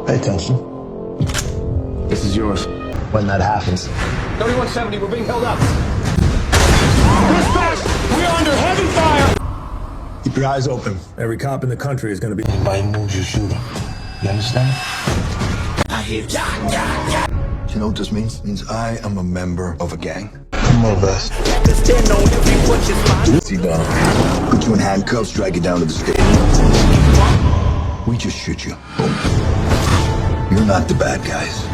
Pay attention. This is yours. When that happens. 3170, we're being held up. Dispatch! We are under heavy fire! Keep your eyes open. Every cop in the country is going to be... Anybody moves, you shoot him. You understand? I hear ya. Do you know what this means? It means I am a member of a gang. Come on, Vest. Sit down. Put you in handcuffs, drag you down to the stage. We just shoot you. Boom. You're not the bad guys.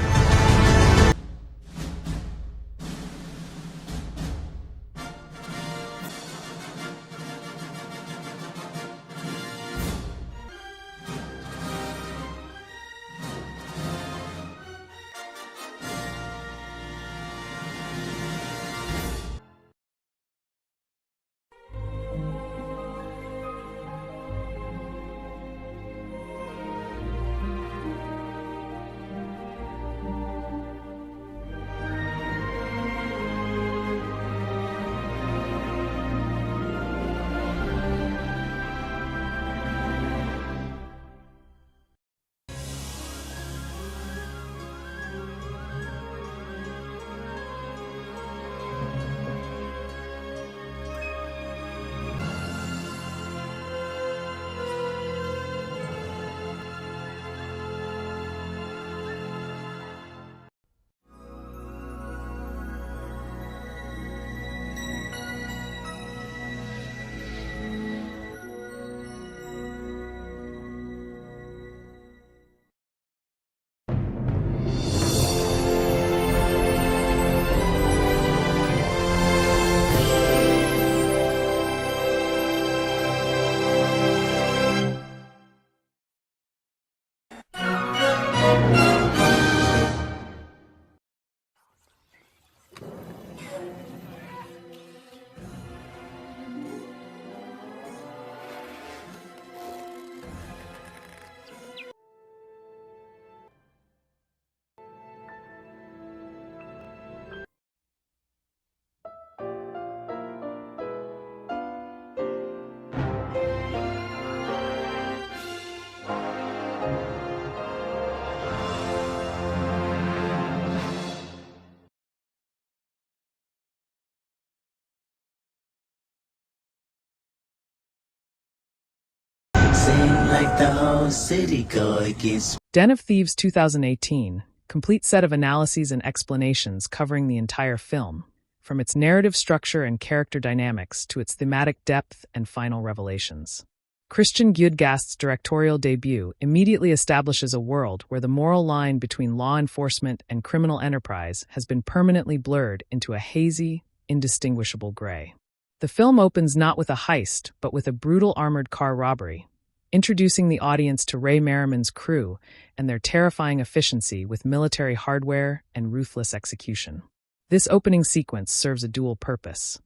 Like the whole city go against. Den of Thieves 2018, complete set of analyses and explanations covering the entire film, from its narrative structure and character dynamics to its thematic depth and final revelations. Christian Guedgast's directorial debut immediately establishes a world where the moral line between law enforcement and criminal enterprise has been permanently blurred into a hazy, indistinguishable gray. The film opens not with a heist, but with a brutal armored car robbery, introducing the audience to Ray Merriman's crew and their terrifying efficiency with military hardware and ruthless execution. This opening sequence serves a dual purpose.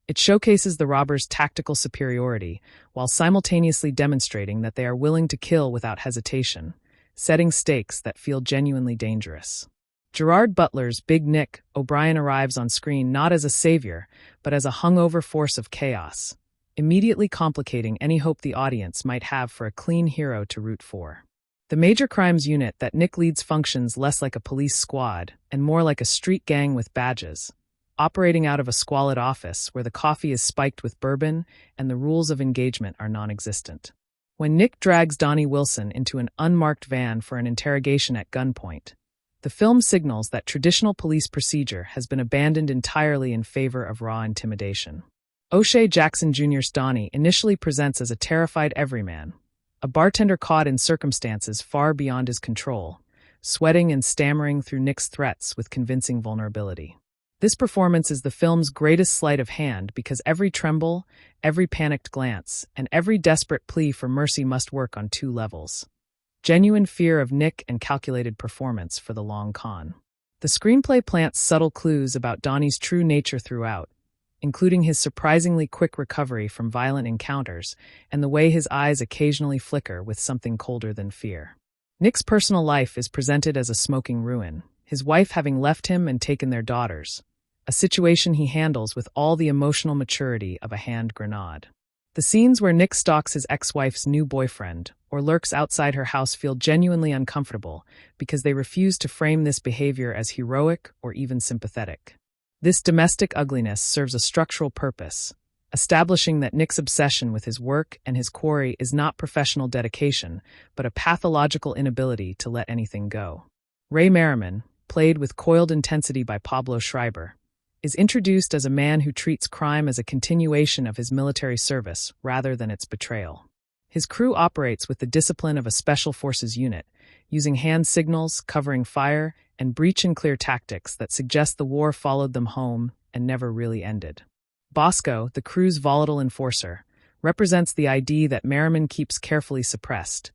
It showcases the robbers' tactical superiority while simultaneously demonstrating that they are willing to kill without hesitation, setting stakes that feel genuinely dangerous. Gerard Butler's Big Nick O'Brien arrives on screen not as a savior, but as a hungover force of chaos, immediately complicating any hope the audience might have for a clean hero to root for. The major crimes unit that Nick leads functions less like a police squad and more like a street gang with badges, operating out of a squalid office where the coffee is spiked with bourbon and the rules of engagement are non-existent. When Nick drags Donnie Wilson into an unmarked van for an interrogation at gunpoint, the film signals that traditional police procedure has been abandoned entirely in favor of raw intimidation. O'Shea Jackson Jr.'s Donnie initially presents as a terrified everyman, a bartender caught in circumstances far beyond his control, sweating and stammering through Nick's threats with convincing vulnerability. This performance is the film's greatest sleight of hand because every tremble, every panicked glance, and every desperate plea for mercy must work on two levels: genuine fear of Nick and calculated performance for the long con. The screenplay plants subtle clues about Donnie's true nature throughout, including his surprisingly quick recovery from violent encounters and the way his eyes occasionally flicker with something colder than fear. Nick's personal life is presented as a smoking ruin, his wife having left him and taken their daughters, a situation he handles with all the emotional maturity of a hand grenade. The scenes where Nick stalks his ex-wife's new boyfriend or lurks outside her house feel genuinely uncomfortable because they refuse to frame this behavior as heroic or even sympathetic. This domestic ugliness serves a structural purpose, establishing that Nick's obsession with his work and his quarry is not professional dedication, but a pathological inability to let anything go. Ray Merriman, played with coiled intensity by Pablo Schreiber, is introduced as a man who treats crime as a continuation of his military service rather than its betrayal. His crew operates with the discipline of a special forces unit, using hand signals, covering fire, and breach-and-clear tactics that suggest the war followed them home and never really ended. Bosco, the crew's volatile enforcer, represents the idea that Merriman keeps carefully suppressed,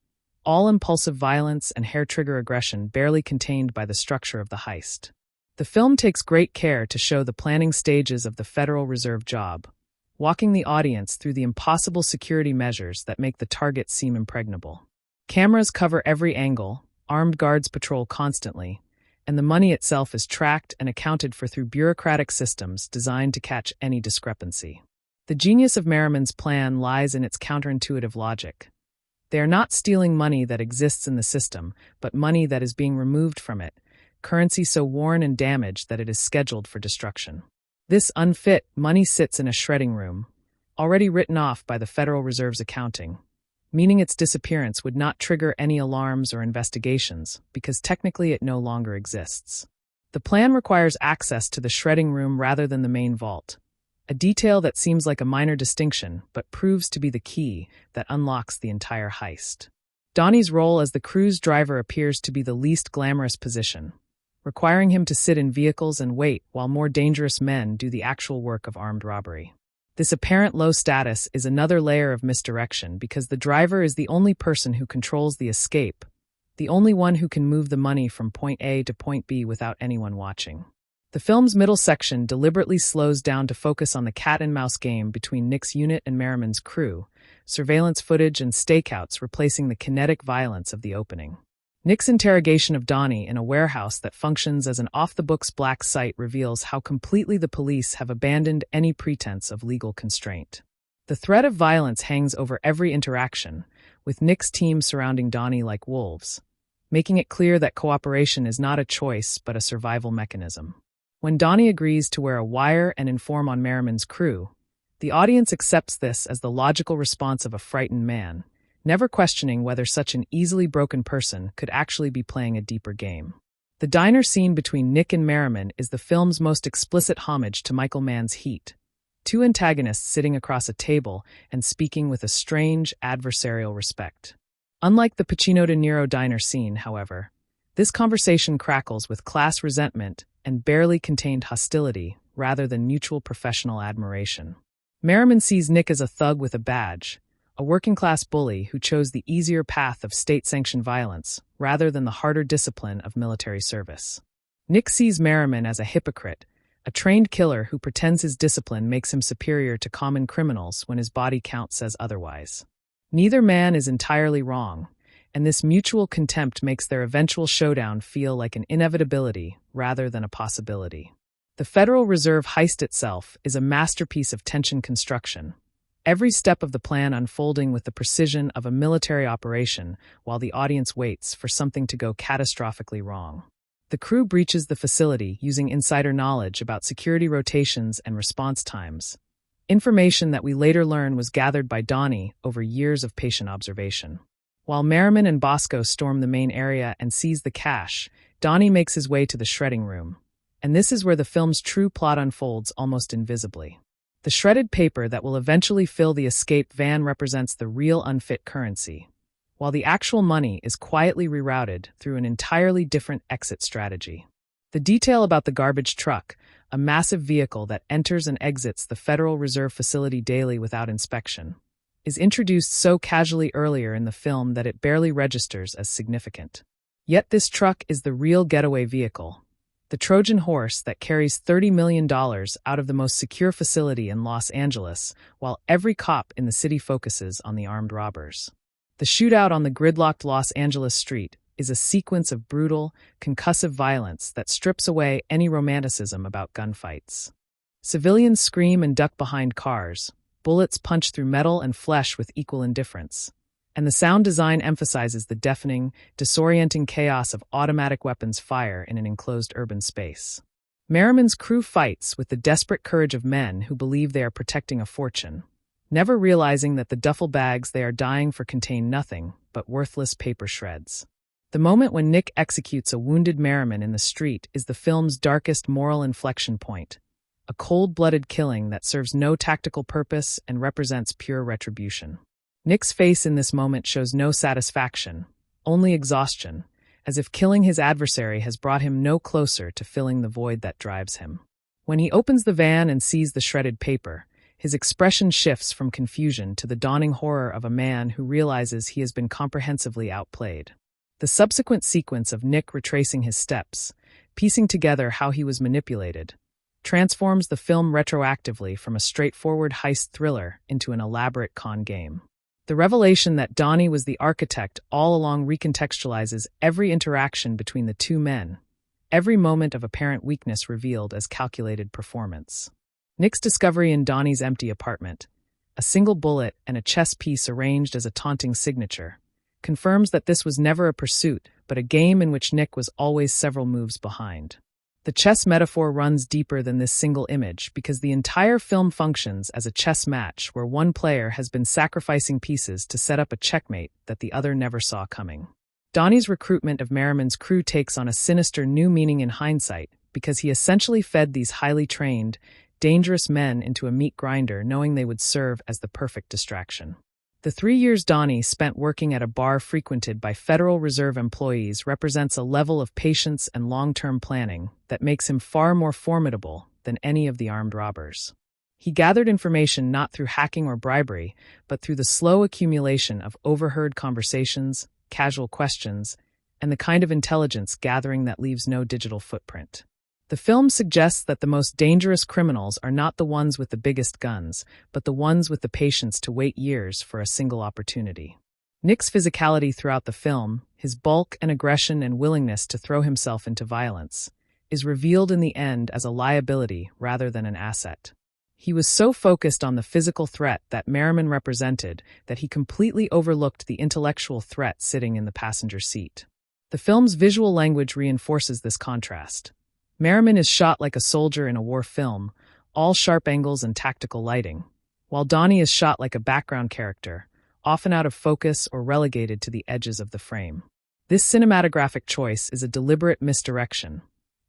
all impulsive violence and hair-trigger aggression barely contained by the structure of the heist. The film takes great care to show the planning stages of the Federal Reserve job, walking the audience through the impossible security measures that make the target seem impregnable. Cameras cover every angle, armed guards patrol constantly, and the money itself is tracked and accounted for through bureaucratic systems designed to catch any discrepancy. The genius of Merriman's plan lies in its counterintuitive logic. They are not stealing money that exists in the system, but money that is being removed from it, currency so worn and damaged that it is scheduled for destruction. This unfit money sits in a shredding room, already written off by the Federal Reserve's accounting, meaning its disappearance would not trigger any alarms or investigations because technically it no longer exists. The plan requires access to the shredding room rather than the main vault, a detail that seems like a minor distinction but proves to be the key that unlocks the entire heist. Donnie's role as the crew's driver appears to be the least glamorous position, requiring him to sit in vehicles and wait while more dangerous men do the actual work of armed robbery. This apparent low status is another layer of misdirection because the driver is the only person who controls the escape, the only one who can move the money from point A to point B without anyone watching. The film's middle section deliberately slows down to focus on the cat-and-mouse game between Nick's unit and Merriman's crew, surveillance footage and stakeouts replacing the kinetic violence of the opening. Nick's interrogation of Donnie in a warehouse that functions as an off-the-books black site reveals how completely the police have abandoned any pretense of legal constraint. The threat of violence hangs over every interaction, with Nick's team surrounding Donnie like wolves, making it clear that cooperation is not a choice but a survival mechanism. When Donnie agrees to wear a wire and inform on Merriman's crew, the audience accepts this as the logical response of a frightened man, never questioning whether such an easily broken person could actually be playing a deeper game. The diner scene between Nick and Merriman is the film's most explicit homage to Michael Mann's Heat, two antagonists sitting across a table and speaking with a strange, adversarial respect. Unlike the Pacino De Niro diner scene, however, this conversation crackles with class resentment and barely contained hostility rather than mutual professional admiration. Merriman sees Nick as a thug with a badge, a working-class bully who chose the easier path of state-sanctioned violence rather than the harder discipline of military service. Nick sees Merriman as a hypocrite, a trained killer who pretends his discipline makes him superior to common criminals when his body count says otherwise. Neither man is entirely wrong, and this mutual contempt makes their eventual showdown feel like an inevitability rather than a possibility. The Federal Reserve heist itself is a masterpiece of tension construction, every step of the plan unfolding with the precision of a military operation while the audience waits for something to go catastrophically wrong. The crew breaches the facility using insider knowledge about security rotations and response times, information that we later learn was gathered by Donnie over years of patient observation. While Merriman and Bosco storm the main area and seize the cash, Donnie makes his way to the shredding room, and this is where the film's true plot unfolds almost invisibly. The shredded paper that will eventually fill the escape van represents the real unfit currency, while the actual money is quietly rerouted through an entirely different exit strategy. The detail about the garbage truck, a massive vehicle that enters and exits the Federal Reserve facility daily without inspection, is introduced so casually earlier in the film that it barely registers as significant. Yet this truck is the real getaway vehicle, the Trojan horse that carries $30 million out of the most secure facility in Los Angeles, while every cop in the city focuses on the armed robbers. The shootout on the gridlocked Los Angeles street is a sequence of brutal, concussive violence that strips away any romanticism about gunfights. Civilians scream and duck behind cars, Bullets punch through metal and flesh with equal indifference. And the sound design emphasizes the deafening, disorienting chaos of automatic weapons fire in an enclosed urban space. Merriman's crew fights with the desperate courage of men who believe they are protecting a fortune, never realizing that the duffel bags they are dying for contain nothing but worthless paper shreds. The moment when Nick executes a wounded Merriman in the street is the film's darkest moral inflection point, a cold-blooded killing that serves no tactical purpose and represents pure retribution. Nick's face in this moment shows no satisfaction, only exhaustion, as if killing his adversary has brought him no closer to filling the void that drives him. When he opens the van and sees the shredded paper, his expression shifts from confusion to the dawning horror of a man who realizes he has been comprehensively outplayed. The subsequent sequence of Nick retracing his steps, piecing together how he was manipulated, transforms the film retroactively from a straightforward heist thriller into an elaborate con game. The revelation that Donnie was the architect all along recontextualizes every interaction between the two men, every moment of apparent weakness revealed as calculated performance. Nick's discovery in Donnie's empty apartment, a single bullet and a chess piece arranged as a taunting signature, confirms that this was never a pursuit, but a game in which Nick was always several moves behind. The chess metaphor runs deeper than this single image because the entire film functions as a chess match where one player has been sacrificing pieces to set up a checkmate that the other never saw coming. Donnie's recruitment of Merriman's crew takes on a sinister new meaning in hindsight because he essentially fed these highly trained, dangerous men into a meat grinder knowing they would serve as the perfect distraction. The 3 years Donnie spent working at a bar frequented by Federal Reserve employees represents a level of patience and long-term planning that makes him far more formidable than any of the armed robbers. He gathered information not through hacking or bribery, but through the slow accumulation of overheard conversations, casual questions, and the kind of intelligence gathering that leaves no digital footprint. The film suggests that the most dangerous criminals are not the ones with the biggest guns, but the ones with the patience to wait years for a single opportunity. Nick's physicality throughout the film, his bulk and aggression and willingness to throw himself into violence, is revealed in the end as a liability rather than an asset. He was so focused on the physical threat that Merriman represented that he completely overlooked the intellectual threat sitting in the passenger seat. The film's visual language reinforces this contrast. Merriman is shot like a soldier in a war film, all sharp angles and tactical lighting, while Donnie is shot like a background character, often out of focus or relegated to the edges of the frame. This cinematographic choice is a deliberate misdirection,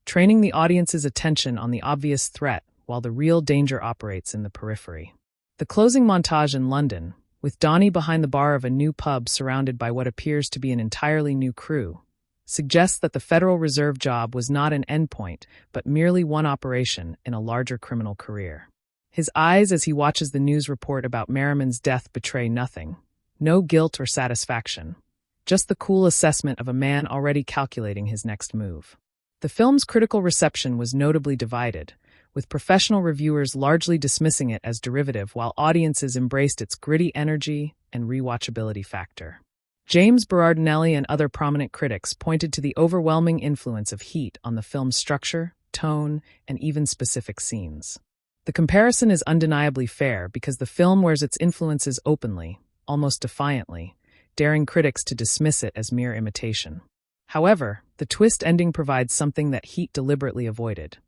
training the audience's attention on the obvious threat while the real danger operates in the periphery. The closing montage in London, with Donnie behind the bar of a new pub surrounded by what appears to be an entirely new crew, suggests that the Federal Reserve job was not an endpoint, but merely one operation in a larger criminal career. His eyes as he watches the news report about Merriman's death betray nothing. No guilt or satisfaction. Just the cool assessment of a man already calculating his next move. The film's critical reception was notably divided, with professional reviewers largely dismissing it as derivative while audiences embraced its gritty energy and rewatchability factor. James Berardinelli and other prominent critics pointed to the overwhelming influence of heat on the film's structure, tone, and even specific scenes. The comparison is undeniably fair because the film wears its influences openly, almost defiantly, daring critics to dismiss it as mere imitation. However, the twist ending provides something that Heat deliberately avoided.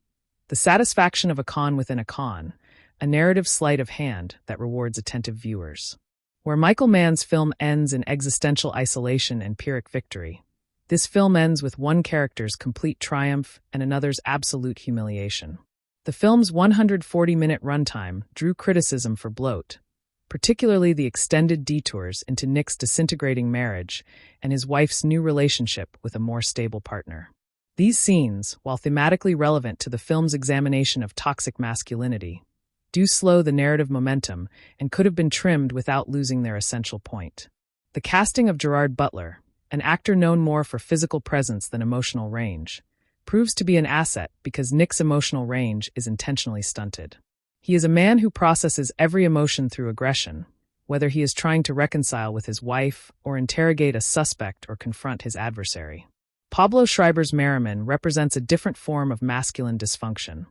The satisfaction of a con within a con, a narrative sleight of hand that rewards attentive viewers. Where Michael Mann's film ends in existential isolation and Pyrrhic victory, this film ends with one character's complete triumph and another's absolute humiliation. The film's 140-minute runtime drew criticism for bloat, particularly the extended detours into Nick's disintegrating marriage and his wife's new relationship with a more stable partner. These scenes, while thematically relevant to the film's examination of toxic masculinity, do slow the narrative momentum and could have been trimmed without losing their essential point. The casting of Gerard Butler, an actor known more for physical presence than emotional range, proves to be an asset because Nick's emotional range is intentionally stunted. He is a man who processes every emotion through aggression, whether he is trying to reconcile with his wife or interrogate a suspect or confront his adversary. Pablo Schreiber's Merriman represents a different form of masculine dysfunction.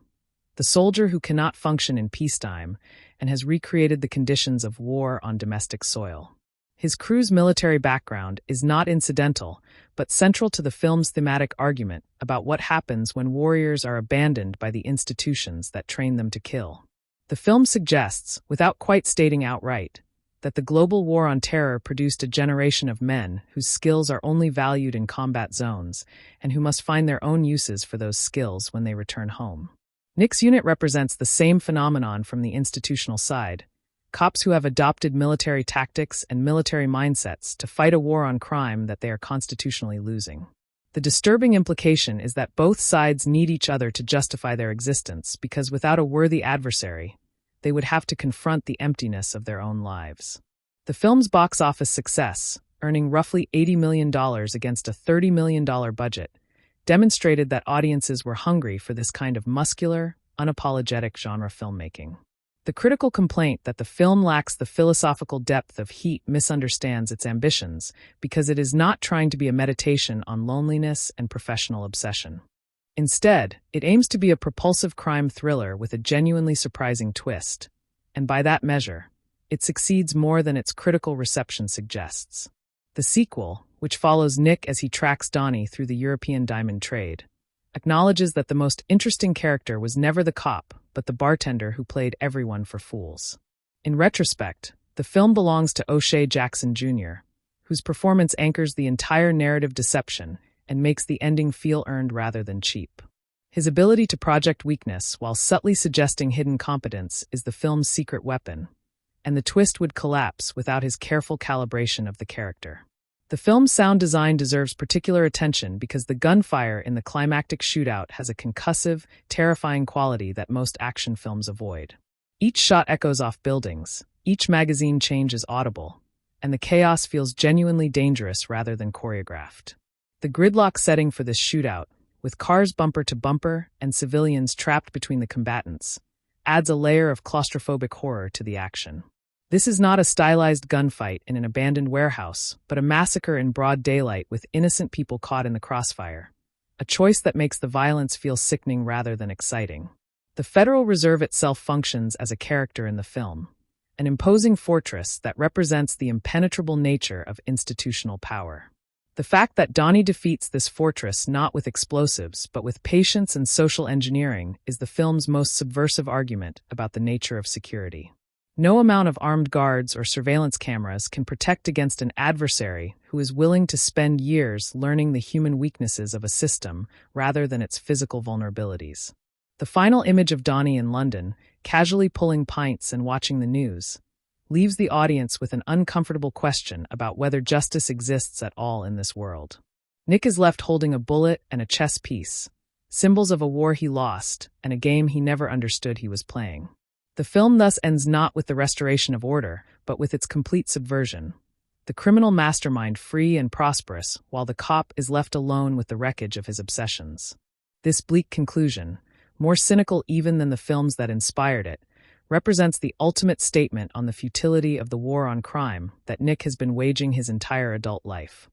The soldier who cannot function in peacetime and has recreated the conditions of war on domestic soil. His crew's military background is not incidental, but central to the film's thematic argument about what happens when warriors are abandoned by the institutions that train them to kill. The film suggests, without quite stating outright, that the global war on terror produced a generation of men whose skills are only valued in combat zones and who must find their own uses for those skills when they return home. Nick's unit represents the same phenomenon from the institutional side: cops who have adopted military tactics and military mindsets to fight a war on crime that they are constitutionally losing. The disturbing implication is that both sides need each other to justify their existence, because without a worthy adversary, they would have to confront the emptiness of their own lives. The film's box office success, earning roughly $80 million against a $30 million budget, demonstrated that audiences were hungry for this kind of muscular, unapologetic genre filmmaking. The critical complaint that the film lacks the philosophical depth of Heat misunderstands its ambitions, because it is not trying to be a meditation on loneliness and professional obsession. Instead, it aims to be a propulsive crime thriller with a genuinely surprising twist, and by that measure, it succeeds more than its critical reception suggests. The sequel, which follows Nick as he tracks Donnie through the European diamond trade, acknowledges that the most interesting character was never the cop, but the bartender who played everyone for fools. In retrospect, the film belongs to O'Shea Jackson Jr., whose performance anchors the entire narrative deception and makes the ending feel earned rather than cheap. His ability to project weakness while subtly suggesting hidden competence is the film's secret weapon, and the twist would collapse without his careful calibration of the character. The film's sound design deserves particular attention because the gunfire in the climactic shootout has a concussive, terrifying quality that most action films avoid. Each shot echoes off buildings, each magazine change is audible, and the chaos feels genuinely dangerous rather than choreographed. The gridlock setting for this shootout, with cars bumper to bumper and civilians trapped between the combatants, adds a layer of claustrophobic horror to the action. This is not a stylized gunfight in an abandoned warehouse, but a massacre in broad daylight with innocent people caught in the crossfire, a choice that makes the violence feel sickening rather than exciting. The Federal Reserve itself functions as a character in the film, an imposing fortress that represents the impenetrable nature of institutional power. The fact that Donnie defeats this fortress not with explosives but with patience and social engineering is the film's most subversive argument about the nature of security. No amount of armed guards or surveillance cameras can protect against an adversary who is willing to spend years learning the human weaknesses of a system rather than its physical vulnerabilities. The final image of Donnie in London, casually pulling pints and watching the news, leaves the audience with an uncomfortable question about whether justice exists at all in this world. Nick is left holding a bullet and a chess piece, symbols of a war he lost and a game he never understood he was playing. The film thus ends not with the restoration of order, but with its complete subversion. The criminal mastermind free and prosperous, while the cop is left alone with the wreckage of his obsessions. This bleak conclusion, more cynical even than the films that inspired it, represents the ultimate statement on the futility of the war on crime that Nick has been waging his entire adult life.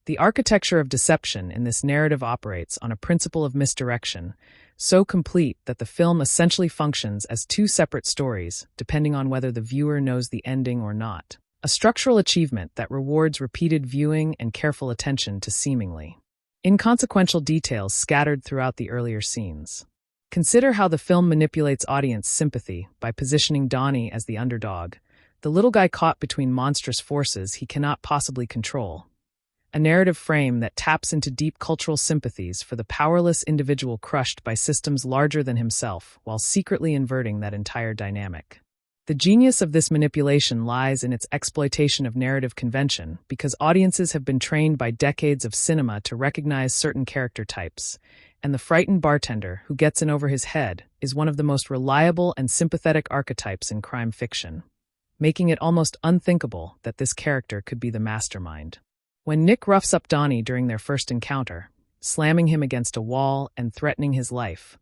The architecture of deception in this narrative operates on a principle of misdirection, so complete that the film essentially functions as two separate stories, depending on whether the viewer knows the ending or not. A structural achievement that rewards repeated viewing and careful attention to seemingly inconsequential details scattered throughout the earlier scenes. Consider how the film manipulates audience sympathy by positioning Donnie as the underdog, the little guy caught between monstrous forces he cannot possibly control. A narrative frame that taps into deep cultural sympathies for the powerless individual crushed by systems larger than himself, while secretly inverting that entire dynamic. The genius of this manipulation lies in its exploitation of narrative convention, because audiences have been trained by decades of cinema to recognize certain character types, and the frightened bartender who gets in over his head is one of the most reliable and sympathetic archetypes in crime fiction, making it almost unthinkable that this character could be the mastermind. When Nick roughs up Donnie during their first encounter, slamming him against a wall and threatening his life,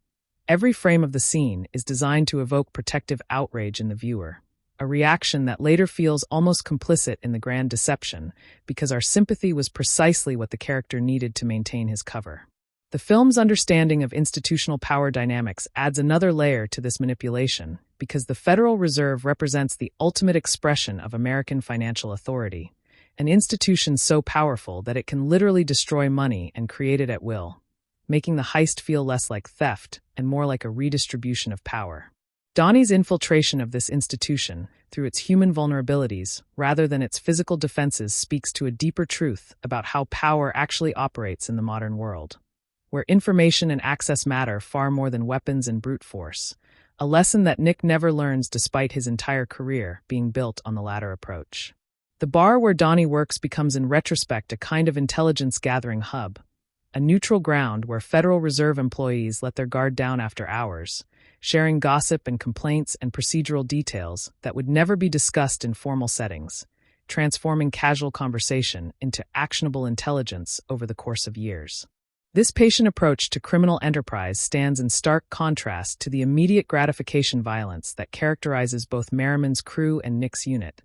every frame of the scene is designed to evoke protective outrage in the viewer, a reaction that later feels almost complicit in the grand deception because our sympathy was precisely what the character needed to maintain his cover. The film's understanding of institutional power dynamics adds another layer to this manipulation, because the Federal Reserve represents the ultimate expression of American financial authority, an institution so powerful that it can literally destroy money and create it at will, making the heist feel less like theft and more like a redistribution of power. Donnie's infiltration of this institution, through its human vulnerabilities rather than its physical defenses, speaks to a deeper truth about how power actually operates in the modern world, where information and access matter far more than weapons and brute force, a lesson that Nick never learns despite his entire career being built on the latter approach. The bar where Donnie works becomes in retrospect a kind of intelligence-gathering hub, a neutral ground where Federal Reserve employees let their guard down after hours, sharing gossip and complaints and procedural details that would never be discussed in formal settings, transforming casual conversation into actionable intelligence over the course of years. This patient approach to criminal enterprise stands in stark contrast to the immediate gratification violence that characterizes both Merriman's crew and Nick's unit,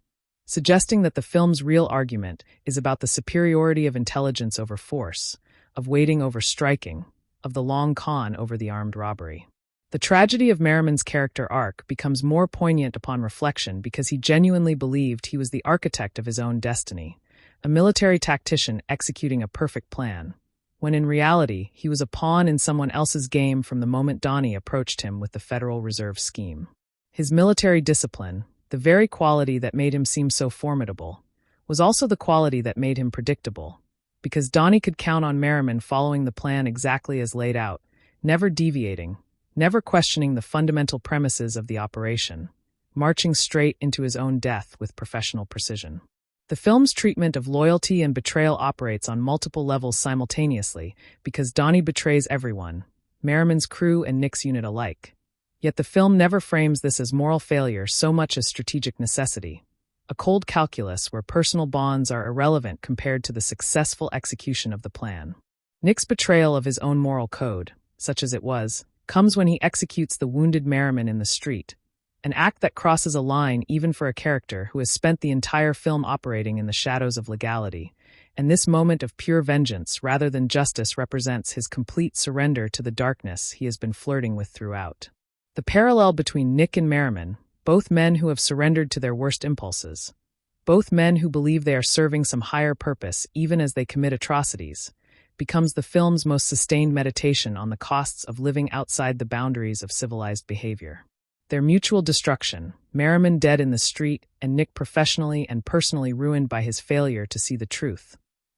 suggesting that the film's real argument is about the superiority of intelligence over force, of waiting over striking, of the long con over the armed robbery. The tragedy of Merriman's character arc becomes more poignant upon reflection because he genuinely believed he was the architect of his own destiny, a military tactician executing a perfect plan, when in reality he was a pawn in someone else's game from the moment Donnie approached him with the Federal Reserve scheme. His military discipline, the very quality that made him seem so formidable, was also the quality that made him predictable, because Donnie could count on Merriman following the plan exactly as laid out, never deviating, never questioning the fundamental premises of the operation, marching straight into his own death with professional precision. The film's treatment of loyalty and betrayal operates on multiple levels simultaneously because Donnie betrays everyone, Merriman's crew and Nick's unit alike. Yet the film never frames this as moral failure so much as strategic necessity, a cold calculus where personal bonds are irrelevant compared to the successful execution of the plan. Nick's betrayal of his own moral code, such as it was, comes when he executes the wounded Merriman in the street, an act that crosses a line even for a character who has spent the entire film operating in the shadows of legality, and this moment of pure vengeance rather than justice represents his complete surrender to the darkness he has been flirting with throughout. The parallel between Nick and Merriman, both men who have surrendered to their worst impulses, both men who believe they are serving some higher purpose even as they commit atrocities, becomes the film's most sustained meditation on the costs of living outside the boundaries of civilized behavior. Their mutual destruction, Merriman dead in the street and Nick professionally and personally ruined by his failure to see the truth,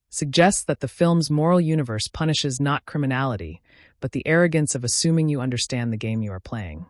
suggests that the film's moral universe punishes not criminality, but the arrogance of assuming you understand the game you are playing.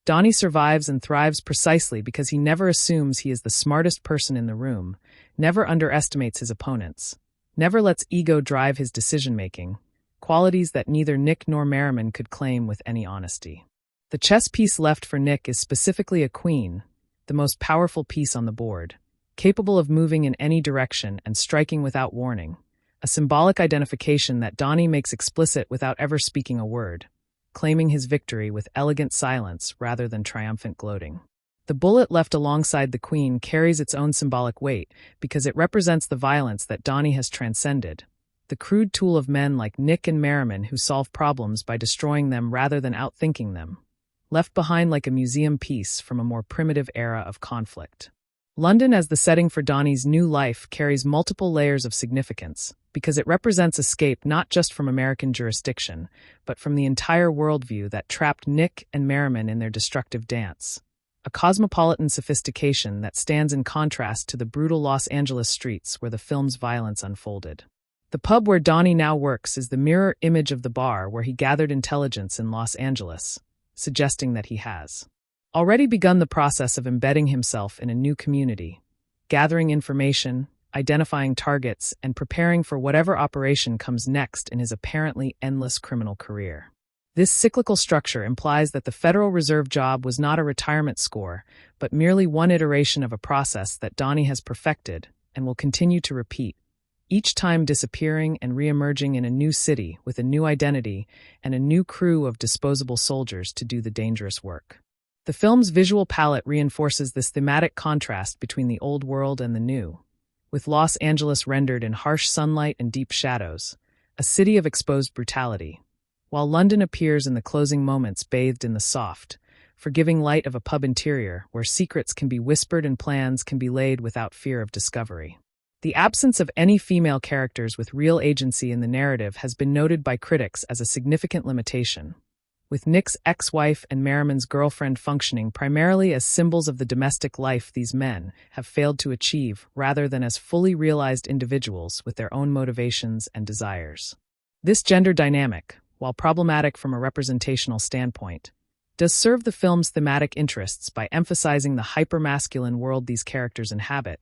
Donnie survives and thrives precisely because he never assumes he is the smartest person in the room, never underestimates his opponents, never lets ego drive his decision-making, qualities that neither Nick nor Merriman could claim with any honesty. The chess piece left for Nick is specifically a queen, the most powerful piece on the board, capable of moving in any direction and striking without warning, a symbolic identification that Donnie makes explicit without ever speaking a word, claiming his victory with elegant silence rather than triumphant gloating. The bullet left alongside the queen carries its own symbolic weight because it represents the violence that Donnie has transcended, the crude tool of men like Nick and Merriman who solve problems by destroying them rather than outthinking them, left behind like a museum piece from a more primitive era of conflict. London as the setting for Donnie's new life carries multiple layers of significance because it represents escape not just from American jurisdiction, but from the entire worldview that trapped Nick and Merriman in their destructive dance, a cosmopolitan sophistication that stands in contrast to the brutal Los Angeles streets where the film's violence unfolded. The pub where Donnie now works is the mirror image of the bar where he gathered intelligence in Los Angeles, suggesting that he has already begun the process of embedding himself in a new community, gathering information, identifying targets, and preparing for whatever operation comes next in his apparently endless criminal career. This cyclical structure implies that the Federal Reserve job was not a retirement score, but merely one iteration of a process that Donnie has perfected and will continue to repeat, each time disappearing and re-emerging in a new city with a new identity and a new crew of disposable soldiers to do the dangerous work. The film's visual palette reinforces this thematic contrast between the old world and the new, with Los Angeles rendered in harsh sunlight and deep shadows, a city of exposed brutality, while London appears in the closing moments bathed in the soft, forgiving light of a pub interior where secrets can be whispered and plans can be laid without fear of discovery. The absence of any female characters with real agency in the narrative has been noted by critics as a significant limitation, with Nick's ex-wife and Merriman's girlfriend functioning primarily as symbols of the domestic life these men have failed to achieve rather than as fully realized individuals with their own motivations and desires. This gender dynamic, while problematic from a representational standpoint, does serve the film's thematic interests by emphasizing the hypermasculine world these characters inhabit,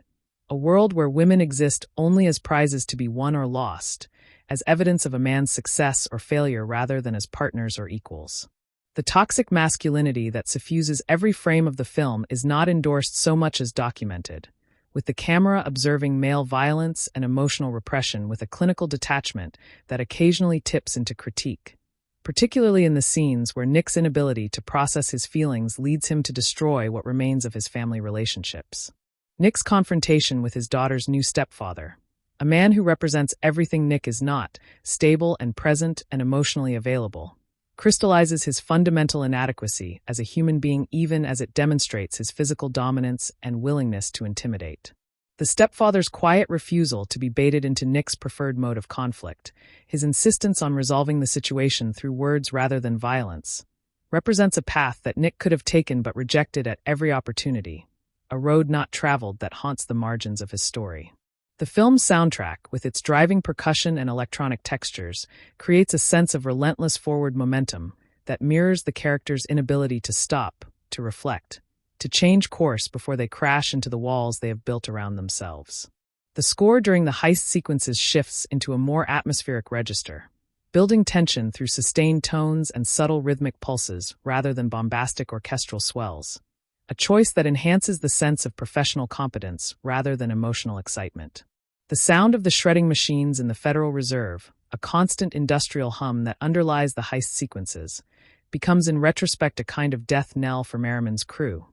a world where women exist only as prizes to be won or lost, as evidence of a man's success or failure rather than as partners or equals. The toxic masculinity that suffuses every frame of the film is not endorsed so much as documented, with the camera observing male violence and emotional repression with a clinical detachment that occasionally tips into critique, particularly in the scenes where Nick's inability to process his feelings leads him to destroy what remains of his family relationships. Nick's confrontation with his daughter's new stepfather, a man who represents everything Nick is not, stable and present and emotionally available, crystallizes his fundamental inadequacy as a human being even as it demonstrates his physical dominance and willingness to intimidate. The stepfather's quiet refusal to be baited into Nick's preferred mode of conflict, his insistence on resolving the situation through words rather than violence, represents a path that Nick could have taken but rejected at every opportunity, a road not traveled that haunts the margins of his story. The film's soundtrack, with its driving percussion and electronic textures, creates a sense of relentless forward momentum that mirrors the characters' inability to stop, to reflect, to change course before they crash into the walls they have built around themselves. The score during the heist sequences shifts into a more atmospheric register, building tension through sustained tones and subtle rhythmic pulses rather than bombastic orchestral swells, a choice that enhances the sense of professional competence rather than emotional excitement. The sound of the shredding machines in the Federal Reserve, a constant industrial hum that underlies the heist sequences, becomes in retrospect a kind of death knell for Merriman's crew,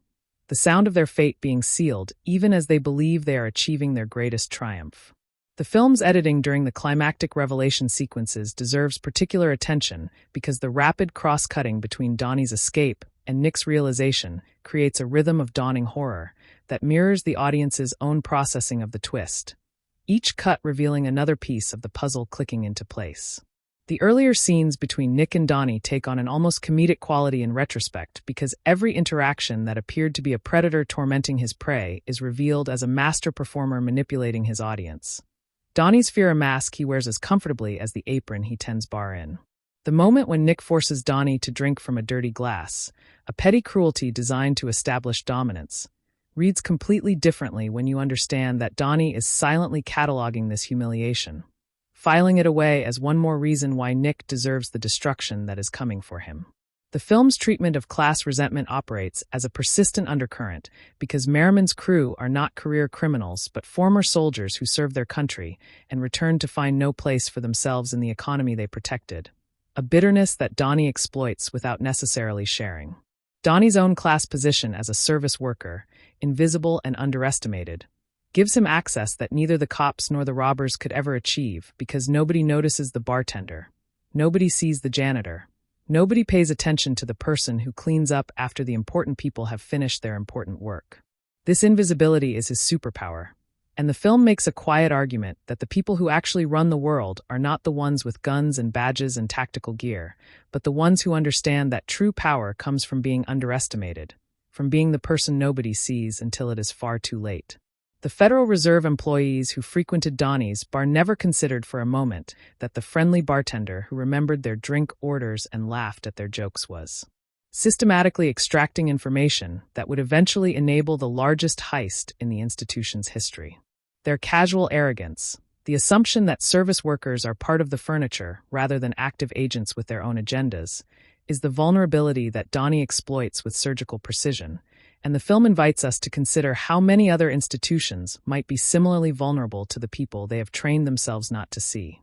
the sound of their fate being sealed even as they believe they are achieving their greatest triumph. The film's editing during the climactic revelation sequences deserves particular attention because the rapid cross-cutting between Donnie's escape and Nick's realization creates a rhythm of dawning horror that mirrors the audience's own processing of the twist, each cut revealing another piece of the puzzle clicking into place. The earlier scenes between Nick and Donnie take on an almost comedic quality in retrospect because every interaction that appeared to be a predator tormenting his prey is revealed as a master performer manipulating his audience. Donnie's fear a mask he wears as comfortably as the apron he tends bar in. The moment when Nick forces Donnie to drink from a dirty glass, a petty cruelty designed to establish dominance, reads completely differently when you understand that Donnie is silently cataloging this humiliation, filing it away as one more reason why Nick deserves the destruction that is coming for him. The film's treatment of class resentment operates as a persistent undercurrent because Merriman's crew are not career criminals but former soldiers who served their country and returned to find no place for themselves in the economy they protected, a bitterness that Donnie exploits without necessarily sharing. Donnie's own class position as a service worker, invisible and underestimated, gives him access that neither the cops nor the robbers could ever achieve because nobody notices the bartender, nobody sees the janitor, nobody pays attention to the person who cleans up after the important people have finished their important work. This invisibility is his superpower, and the film makes a quiet argument that the people who actually run the world are not the ones with guns and badges and tactical gear, but the ones who understand that true power comes from being underestimated, from being the person nobody sees until it is far too late. The Federal Reserve employees who frequented Donnie's bar never considered for a moment that the friendly bartender who remembered their drink orders and laughed at their jokes was systematically extracting information that would eventually enable the largest heist in the institution's history. Their casual arrogance, the assumption that service workers are part of the furniture rather than active agents with their own agendas, is the vulnerability that Donnie exploits with surgical precision, and the film invites us to consider how many other institutions might be similarly vulnerable to the people they have trained themselves not to see.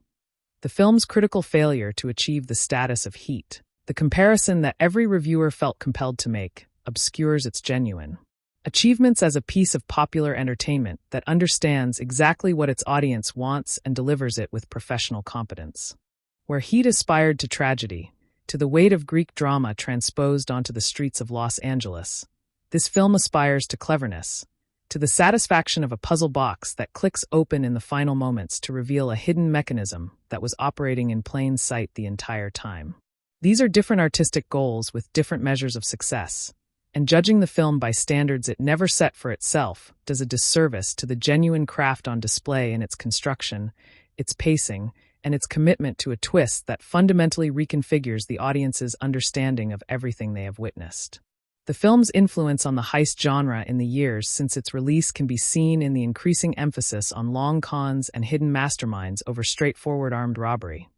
The film's critical failure to achieve the status of heat, the comparison that every reviewer felt compelled to make, obscures its genuine achievements as a piece of popular entertainment that understands exactly what its audience wants and delivers it with professional competence. Where Heat aspired to tragedy, to the weight of Greek drama transposed onto the streets of Los Angeles. This film aspires to cleverness, to the satisfaction of a puzzle box that clicks open in the final moments to reveal a hidden mechanism that was operating in plain sight the entire time. These are different artistic goals with different measures of success, and judging the film by standards it never set for itself does a disservice to the genuine craft on display in its construction, its pacing, and its commitment to a twist that fundamentally reconfigures the audience's understanding of everything they have witnessed. The film's influence on the heist genre in the years since its release can be seen in the increasing emphasis on long cons and hidden masterminds over straightforward armed robbery.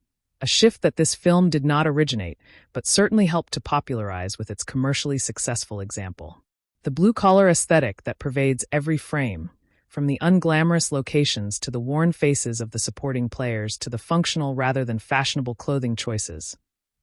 A shift that this film did not originate, but certainly helped to popularize with its commercially successful example. The blue-collar aesthetic that pervades every frame, from the unglamorous locations to the worn faces of the supporting players to the functional rather than fashionable clothing choices,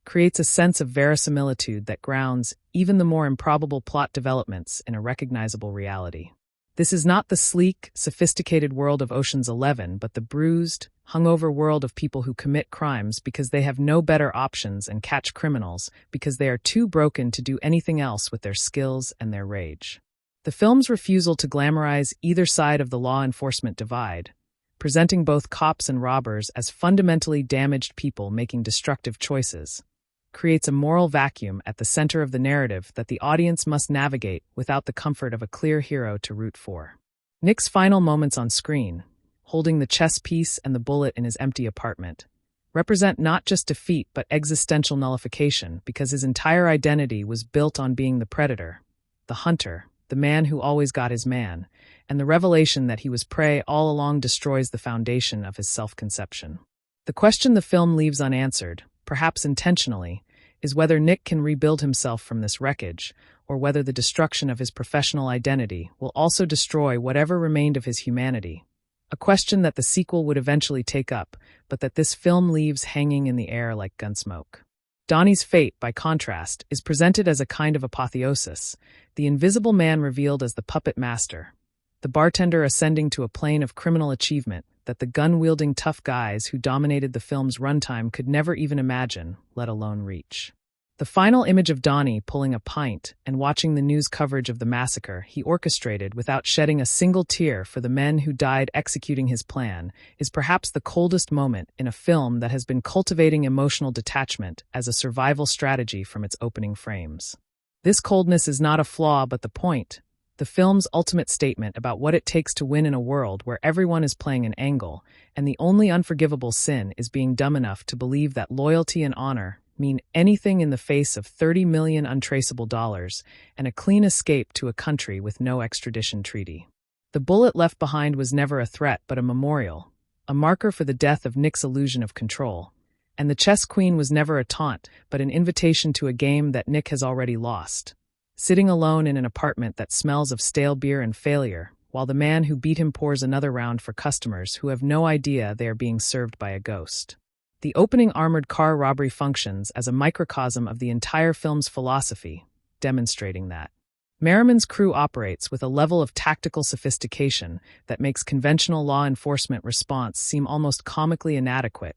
creates a sense of verisimilitude that grounds even the more improbable plot developments in a recognizable reality. This is not the sleek, sophisticated world of Ocean's 11, but the bruised, hungover world of people who commit crimes because they have no better options and catch criminals because they are too broken to do anything else with their skills and their rage. The film's refusal to glamorize either side of the law enforcement divide, presenting both cops and robbers as fundamentally damaged people making destructive choices, creates a moral vacuum at the center of the narrative that the audience must navigate without the comfort of a clear hero to root for. Nick's final moments on screen, holding the chess piece and the bullet in his empty apartment, represent not just defeat but existential nullification because his entire identity was built on being the predator, the hunter, the man who always got his man, and the revelation that he was prey all along destroys the foundation of his self-conception. The question the film leaves unanswered, perhaps intentionally, is whether Nick can rebuild himself from this wreckage, or whether the destruction of his professional identity will also destroy whatever remained of his humanity. A question that the sequel would eventually take up, but that this film leaves hanging in the air like gunsmoke. Donnie's fate, by contrast, is presented as a kind of apotheosis, the invisible man revealed as the puppet master, the bartender ascending to a plane of criminal achievement that the gun-wielding tough guys who dominated the film's runtime could never even imagine, let alone reach. The final image of Donnie pulling a pint and watching the news coverage of the massacre he orchestrated without shedding a single tear for the men who died executing his plan is perhaps the coldest moment in a film that has been cultivating emotional detachment as a survival strategy from its opening frames. This coldness is not a flaw but the point, the film's ultimate statement about what it takes to win in a world where everyone is playing an angle, and the only unforgivable sin is being dumb enough to believe that loyalty and honor mean anything in the face of $30 million untraceable dollars and a clean escape to a country with no extradition treaty. The bullet left behind was never a threat but a memorial, a marker for the death of Nick's illusion of control, and the chess queen was never a taunt but an invitation to a game that Nick has already lost. Sitting alone in an apartment that smells of stale beer and failure, while the man who beat him pours another round for customers who have no idea they are being served by a ghost. The opening armored car robbery functions as a microcosm of the entire film's philosophy, demonstrating that Merriman's crew operates with a level of tactical sophistication that makes conventional law enforcement response seem almost comically inadequate.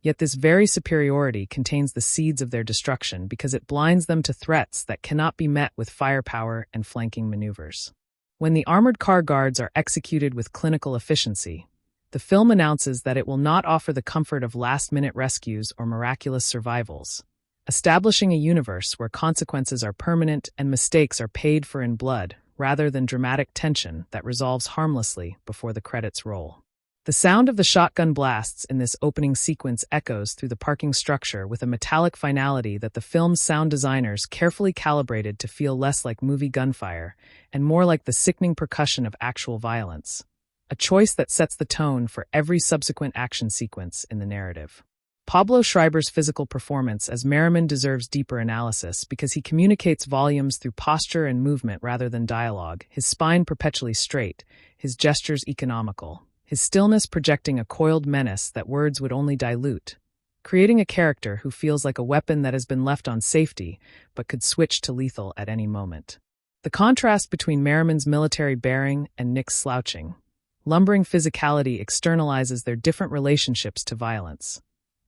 Yet this very superiority contains the seeds of their destruction because it blinds them to threats that cannot be met with firepower and flanking maneuvers. When the armored car guards are executed with clinical efficiency, the film announces that it will not offer the comfort of last-minute rescues or miraculous survivals, establishing a universe where consequences are permanent and mistakes are paid for in blood, rather than dramatic tension that resolves harmlessly before the credits roll. The sound of the shotgun blasts in this opening sequence echoes through the parking structure with a metallic finality that the film's sound designers carefully calibrated to feel less like movie gunfire and more like the sickening percussion of actual violence, a choice that sets the tone for every subsequent action sequence in the narrative. Pablo Schreiber's physical performance as Merriman deserves deeper analysis because he communicates volumes through posture and movement rather than dialogue, his spine perpetually straight, his gestures economical, his stillness projecting a coiled menace that words would only dilute, creating a character who feels like a weapon that has been left on safety but could switch to lethal at any moment. The contrast between Merriman's military bearing and Nick's slouching, lumbering physicality externalizes their different relationships to violence.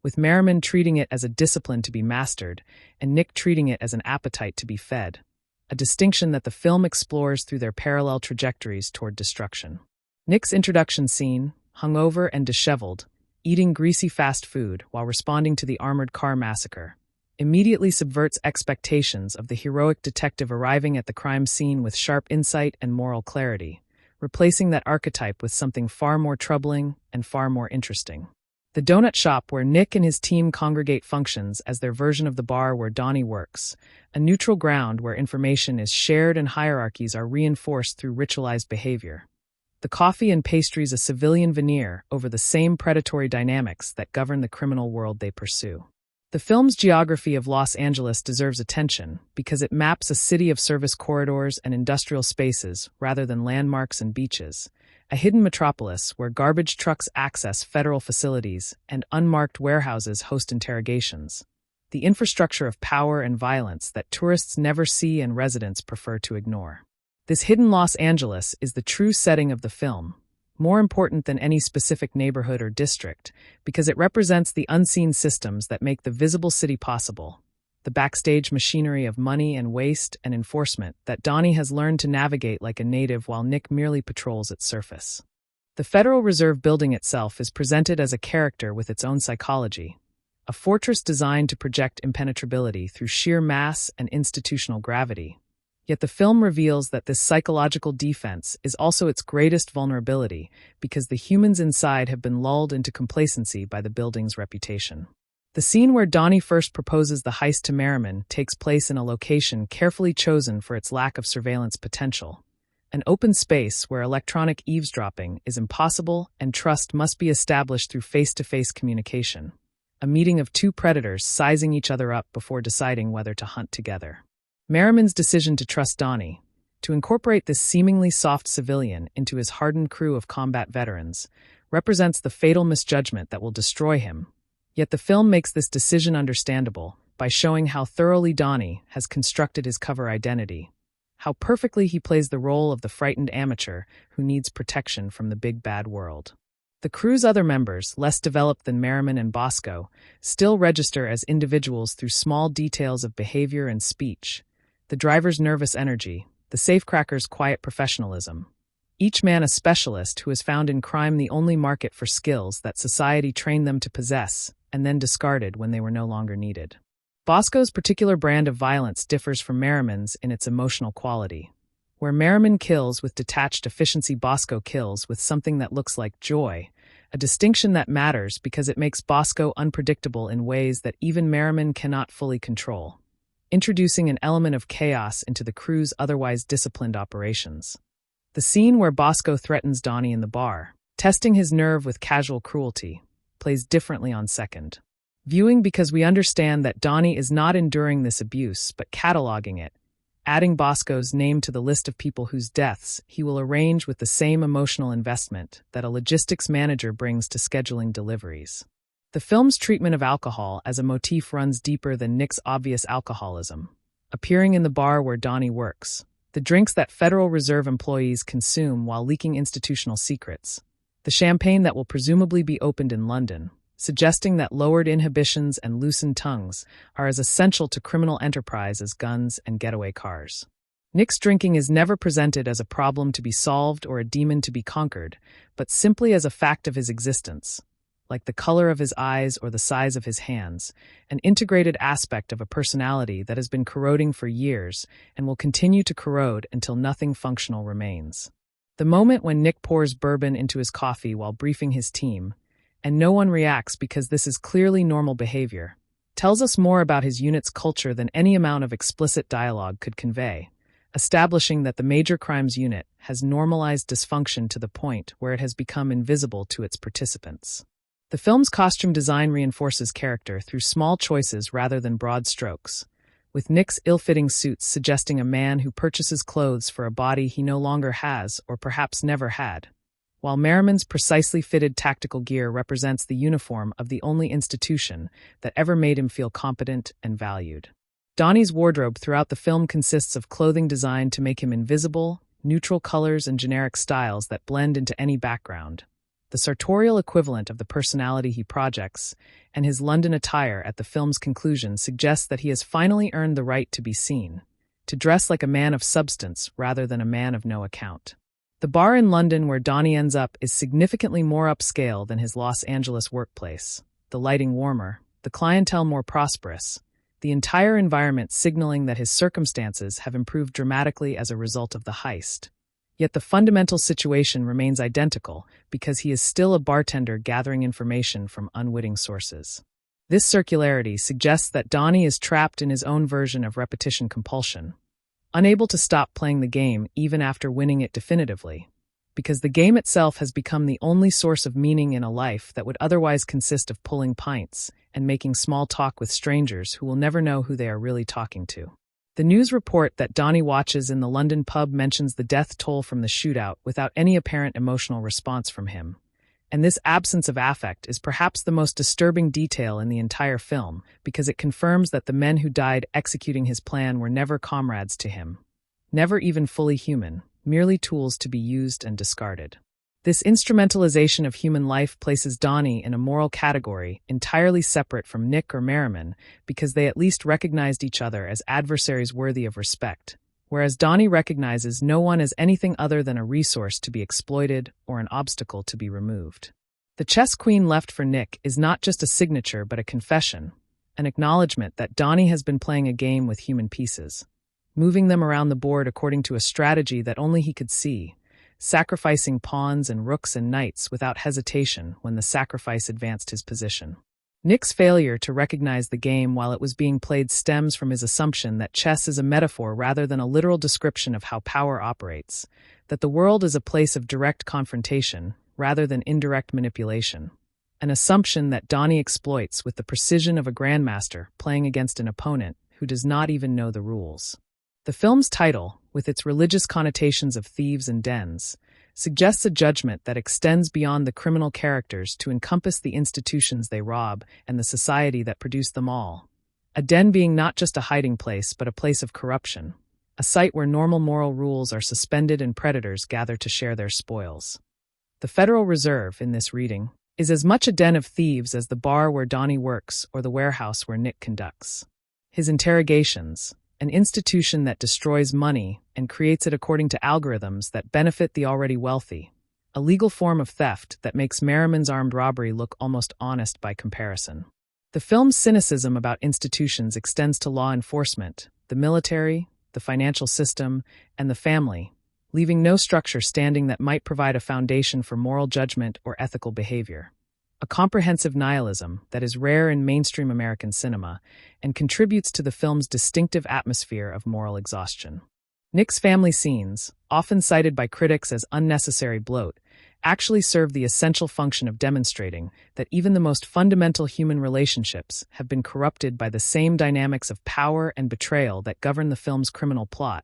with Merriman treating it as a discipline to be mastered and Nick treating it as an appetite to be fed, a distinction that the film explores through their parallel trajectories toward destruction. Nick's introduction scene, hungover and disheveled, eating greasy fast food while responding to the armored car massacre, immediately subverts expectations of the heroic detective arriving at the crime scene with sharp insight and moral clarity, replacing that archetype with something far more troubling and far more interesting. The donut shop where Nick and his team congregate functions as their version of the bar where Donnie works, a neutral ground where information is shared and hierarchies are reinforced through ritualized behavior. The coffee and pastries a civilian veneer over the same predatory dynamics that govern the criminal world they pursue. The film's geography of Los Angeles deserves attention because it maps a city of service corridors and industrial spaces rather than landmarks and beaches, a hidden metropolis where garbage trucks access federal facilities and unmarked warehouses host interrogations, the infrastructure of power and violence that tourists never see and residents prefer to ignore. This hidden Los Angeles is the true setting of the film, more important than any specific neighborhood or district, because it represents the unseen systems that make the visible city possible, the backstage machinery of money and waste and enforcement that Donnie has learned to navigate like a native while Nick merely patrols its surface. The Federal Reserve Building itself is presented as a character with its own psychology, a fortress designed to project impenetrability through sheer mass and institutional gravity. Yet the film reveals that this psychological defense is also its greatest vulnerability because the humans inside have been lulled into complacency by the building's reputation. The scene where Donnie first proposes the heist to Merriman takes place in a location carefully chosen for its lack of surveillance potential, an open space where electronic eavesdropping is impossible and trust must be established through face-to-face communication, a meeting of two predators sizing each other up before deciding whether to hunt together. Merriman's decision to trust Donnie, to incorporate this seemingly soft civilian into his hardened crew of combat veterans, represents the fatal misjudgment that will destroy him. Yet the film makes this decision understandable by showing how thoroughly Donnie has constructed his cover identity, how perfectly he plays the role of the frightened amateur who needs protection from the big bad world. The crew's other members, less developed than Merriman and Bosco, still register as individuals through small details of behavior and speech, the driver's nervous energy, the safecracker's quiet professionalism. Each man a specialist who has found in crime the only market for skills that society trained them to possess and then discarded when they were no longer needed. Bosco's particular brand of violence differs from Merriman's in its emotional quality. Where Merriman kills with detached efficiency, Bosco kills with something that looks like joy, a distinction that matters because it makes Bosco unpredictable in ways that even Merriman cannot fully control, introducing an element of chaos into the crew's otherwise disciplined operations. The scene where Bosco threatens Donnie in the bar, testing his nerve with casual cruelty, plays differently on second viewing because we understand that Donnie is not enduring this abuse but cataloging it, adding Bosco's name to the list of people whose deaths he will arrange with the same emotional investment that a logistics manager brings to scheduling deliveries. The film's treatment of alcohol as a motif runs deeper than Nick's obvious alcoholism, appearing in the bar where Donnie works, the drinks that Federal Reserve employees consume while leaking institutional secrets, the champagne that will presumably be opened in London, suggesting that lowered inhibitions and loosened tongues are as essential to criminal enterprise as guns and getaway cars. Nick's drinking is never presented as a problem to be solved or a demon to be conquered, but simply as a fact of his existence, like the color of his eyes or the size of his hands, an integrated aspect of a personality that has been corroding for years and will continue to corrode until nothing functional remains. The moment when Nick pours bourbon into his coffee while briefing his team, and no one reacts because this is clearly normal behavior, tells us more about his unit's culture than any amount of explicit dialogue could convey, establishing that the Major Crimes Unit has normalized dysfunction to the point where it has become invisible to its participants. The film's costume design reinforces character through small choices rather than broad strokes, with Nick's ill-fitting suits suggesting a man who purchases clothes for a body he no longer has or perhaps never had, while Merriman's precisely fitted tactical gear represents the uniform of the only institution that ever made him feel competent and valued. Donnie's wardrobe throughout the film consists of clothing designed to make him invisible, neutral colors and generic styles that blend into any background, the sartorial equivalent of the personality he projects, and his London attire at the film's conclusion suggests that he has finally earned the right to be seen, to dress like a man of substance rather than a man of no account. The bar in London where Donnie ends up is significantly more upscale than his Los Angeles workplace, the lighting warmer, the clientele more prosperous, the entire environment signaling that his circumstances have improved dramatically as a result of the heist. Yet the fundamental situation remains identical because he is still a bartender gathering information from unwitting sources. This circularity suggests that Donnie is trapped in his own version of repetition compulsion, unable to stop playing the game even after winning it definitively, because the game itself has become the only source of meaning in a life that would otherwise consist of pulling pints and making small talk with strangers who will never know who they are really talking to. The news report that Donnie watches in the London pub mentions the death toll from the shootout without any apparent emotional response from him. And this absence of affect is perhaps the most disturbing detail in the entire film because it confirms that the men who died executing his plan were never comrades to him, never even fully human, merely tools to be used and discarded. This instrumentalization of human life places Donnie in a moral category entirely separate from Nick or Merriman because they at least recognized each other as adversaries worthy of respect, whereas Donnie recognizes no one as anything other than a resource to be exploited or an obstacle to be removed. The chess queen left for Nick is not just a signature but a confession, an acknowledgement that Donnie has been playing a game with human pieces, moving them around the board according to a strategy that only he could see, sacrificing pawns and rooks and knights without hesitation when the sacrifice advanced his position. Nick's failure to recognize the game while it was being played stems from his assumption that chess is a metaphor rather than a literal description of how power operates, that the world is a place of direct confrontation rather than indirect manipulation, an assumption that Donnie exploits with the precision of a grandmaster playing against an opponent who does not even know the rules. The film's title, with its religious connotations of thieves and dens, suggests a judgment that extends beyond the criminal characters to encompass the institutions they rob and the society that produced them all. A den being not just a hiding place but a place of corruption, a site where normal moral rules are suspended and predators gather to share their spoils. The Federal Reserve, in this reading, is as much a den of thieves as the bar where Donnie works or the warehouse where Nick conducts. His interrogations, an institution that destroys money and creates it according to algorithms that benefit the already wealthy, a legal form of theft that makes Merriman's armed robbery look almost honest by comparison. The film's cynicism about institutions extends to law enforcement, the military, the financial system, and the family, leaving no structure standing that might provide a foundation for moral judgment or ethical behavior. A comprehensive nihilism that is rare in mainstream American cinema and contributes to the film's distinctive atmosphere of moral exhaustion. Nick's family scenes, often cited by critics as unnecessary bloat, actually serve the essential function of demonstrating that even the most fundamental human relationships have been corrupted by the same dynamics of power and betrayal that govern the film's criminal plot,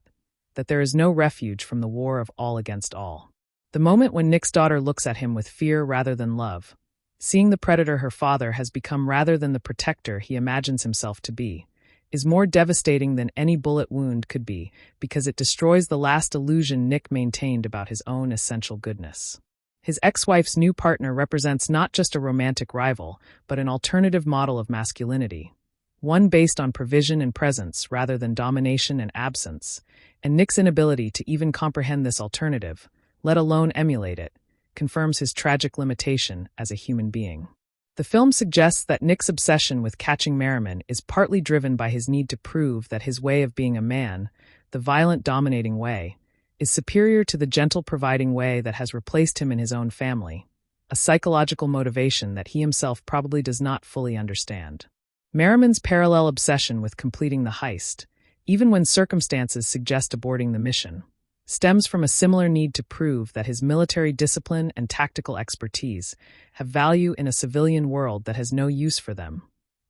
that there is no refuge from the war of all against all. The moment when Nick's daughter looks at him with fear rather than love, seeing the predator her father has become rather than the protector he imagines himself to be, is more devastating than any bullet wound could be because it destroys the last illusion Nick maintained about his own essential goodness. His ex-wife's new partner represents not just a romantic rival, but an alternative model of masculinity, one based on provision and presence rather than domination and absence, and Nick's inability to even comprehend this alternative, let alone emulate it, confirms his tragic limitation as a human being. The film suggests that Nick's obsession with catching Merriman is partly driven by his need to prove that his way of being a man, the violent dominating way, is superior to the gentle providing way that has replaced him in his own family, a psychological motivation that he himself probably does not fully understand. Merriman's parallel obsession with completing the heist, even when circumstances suggest aborting the mission, stems from a similar need to prove that his military discipline and tactical expertise have value in a civilian world that has no use for them,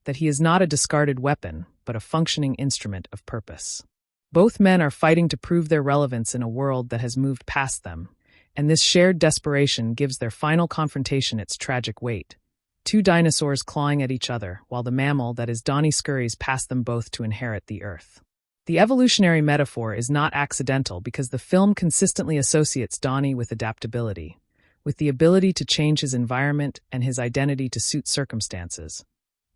that he is not a discarded weapon, but a functioning instrument of purpose. Both men are fighting to prove their relevance in a world that has moved past them, and this shared desperation gives their final confrontation its tragic weight. Two dinosaurs clawing at each other, while the mammal that is Donnie scurries past them both to inherit the Earth. The evolutionary metaphor is not accidental because the film consistently associates Donnie with adaptability, with the ability to change his environment and his identity to suit circumstances,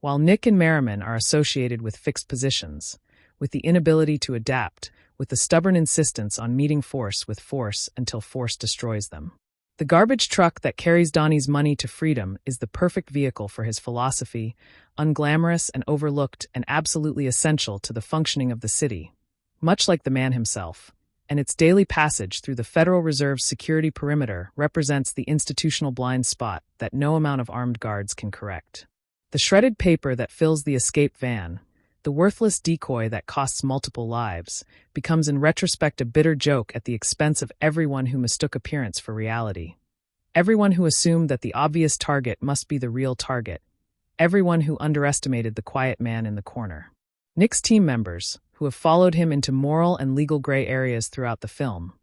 while Nick and Merriman are associated with fixed positions, with the inability to adapt, with the stubborn insistence on meeting force with force until force destroys them. The garbage truck that carries Donnie's money to freedom is the perfect vehicle for his philosophy, unglamorous and overlooked and absolutely essential to the functioning of the city, much like the man himself, and its daily passage through the Federal Reserve's security perimeter represents the institutional blind spot that no amount of armed guards can correct. The shredded paper that fills the escape van, the worthless decoy that costs multiple lives, becomes in retrospect a bitter joke at the expense of everyone who mistook appearance for reality. Everyone who assumed that the obvious target must be the real target. Everyone who underestimated the quiet man in the corner. Nick's team members, who have followed him into moral and legal gray areas throughout the film,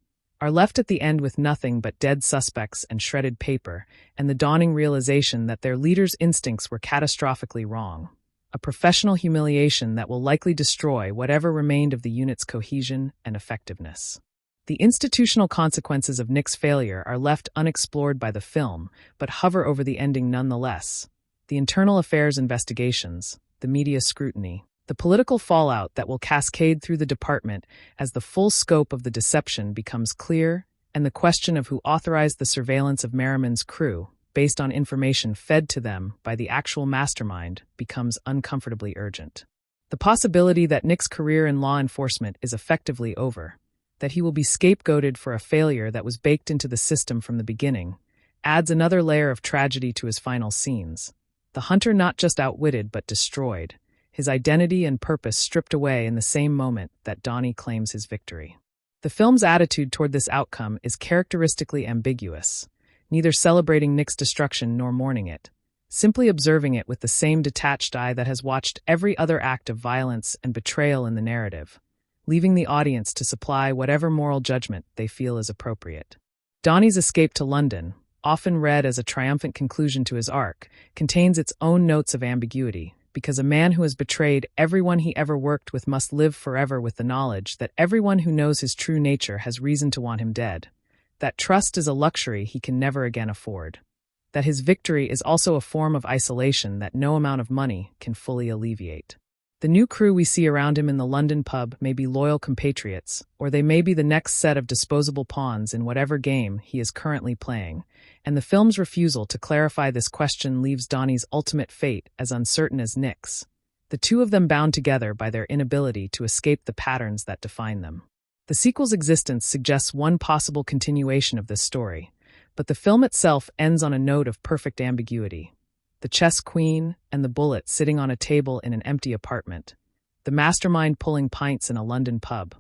are left at the end with nothing but dead suspects and shredded paper, and the dawning realization that their leader's instincts were catastrophically wrong. A professional humiliation that will likely destroy whatever remained of the unit's cohesion and effectiveness. The institutional consequences of Nick's failure are left unexplored by the film, but hover over the ending nonetheless. The internal affairs investigations, the media scrutiny, the political fallout that will cascade through the department as the full scope of the deception becomes clear, and the question of who authorized the surveillance of Merriman's crew, based on information fed to them by the actual mastermind, becomes uncomfortably urgent. The possibility that Nick's career in law enforcement is effectively over, that he will be scapegoated for a failure that was baked into the system from the beginning, adds another layer of tragedy to his final scenes. The hunter not just outwitted but destroyed, his identity and purpose stripped away in the same moment that Donnie claims his victory. The film's attitude toward this outcome is characteristically ambiguous, neither celebrating Nick's destruction nor mourning it, simply observing it with the same detached eye that has watched every other act of violence and betrayal in the narrative, leaving the audience to supply whatever moral judgment they feel is appropriate. Donnie's escape to London, often read as a triumphant conclusion to his arc, contains its own notes of ambiguity, because a man who has betrayed everyone he ever worked with must live forever with the knowledge that everyone who knows his true nature has reason to want him dead, that trust is a luxury he can never again afford, that his victory is also a form of isolation that no amount of money can fully alleviate. The new crew we see around him in the London pub may be loyal compatriots, or they may be the next set of disposable pawns in whatever game he is currently playing, and the film's refusal to clarify this question leaves Donnie's ultimate fate as uncertain as Nick's, the two of them bound together by their inability to escape the patterns that define them. The sequel's existence suggests one possible continuation of this story, but the film itself ends on a note of perfect ambiguity. The chess queen and the bullet sitting on a table in an empty apartment, the mastermind pulling pints in a London pub,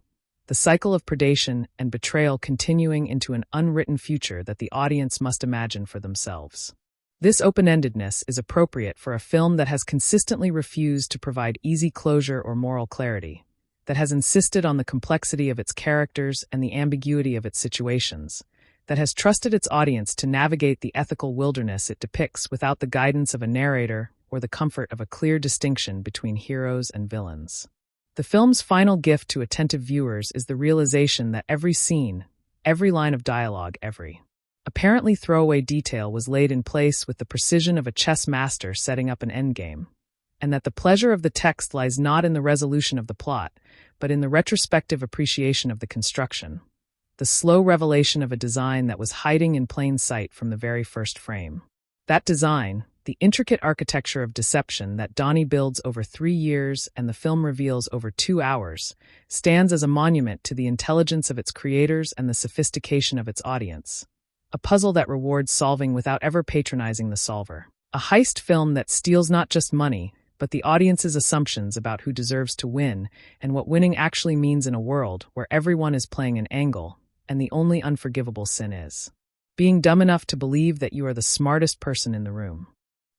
the cycle of predation and betrayal continuing into an unwritten future that the audience must imagine for themselves. This open-endedness is appropriate for a film that has consistently refused to provide easy closure or moral clarity, that has insisted on the complexity of its characters and the ambiguity of its situations, that has trusted its audience to navigate the ethical wilderness it depicts without the guidance of a narrator or the comfort of a clear distinction between heroes and villains. The film's final gift to attentive viewers is the realization that every scene, every line of dialogue, every apparently throwaway detail was laid in place with the precision of a chess master setting up an endgame, and that the pleasure of the text lies not in the resolution of the plot, but in the retrospective appreciation of the construction, the slow revelation of a design that was hiding in plain sight from the very first frame. That design, the intricate architecture of deception that Donnie builds over 3 years and the film reveals over 2 hours, stands as a monument to the intelligence of its creators and the sophistication of its audience. A puzzle that rewards solving without ever patronizing the solver. A heist film that steals not just money, but the audience's assumptions about who deserves to win and what winning actually means in a world where everyone is playing an angle, and the only unforgivable sin is being dumb enough to believe that you are the smartest person in the room.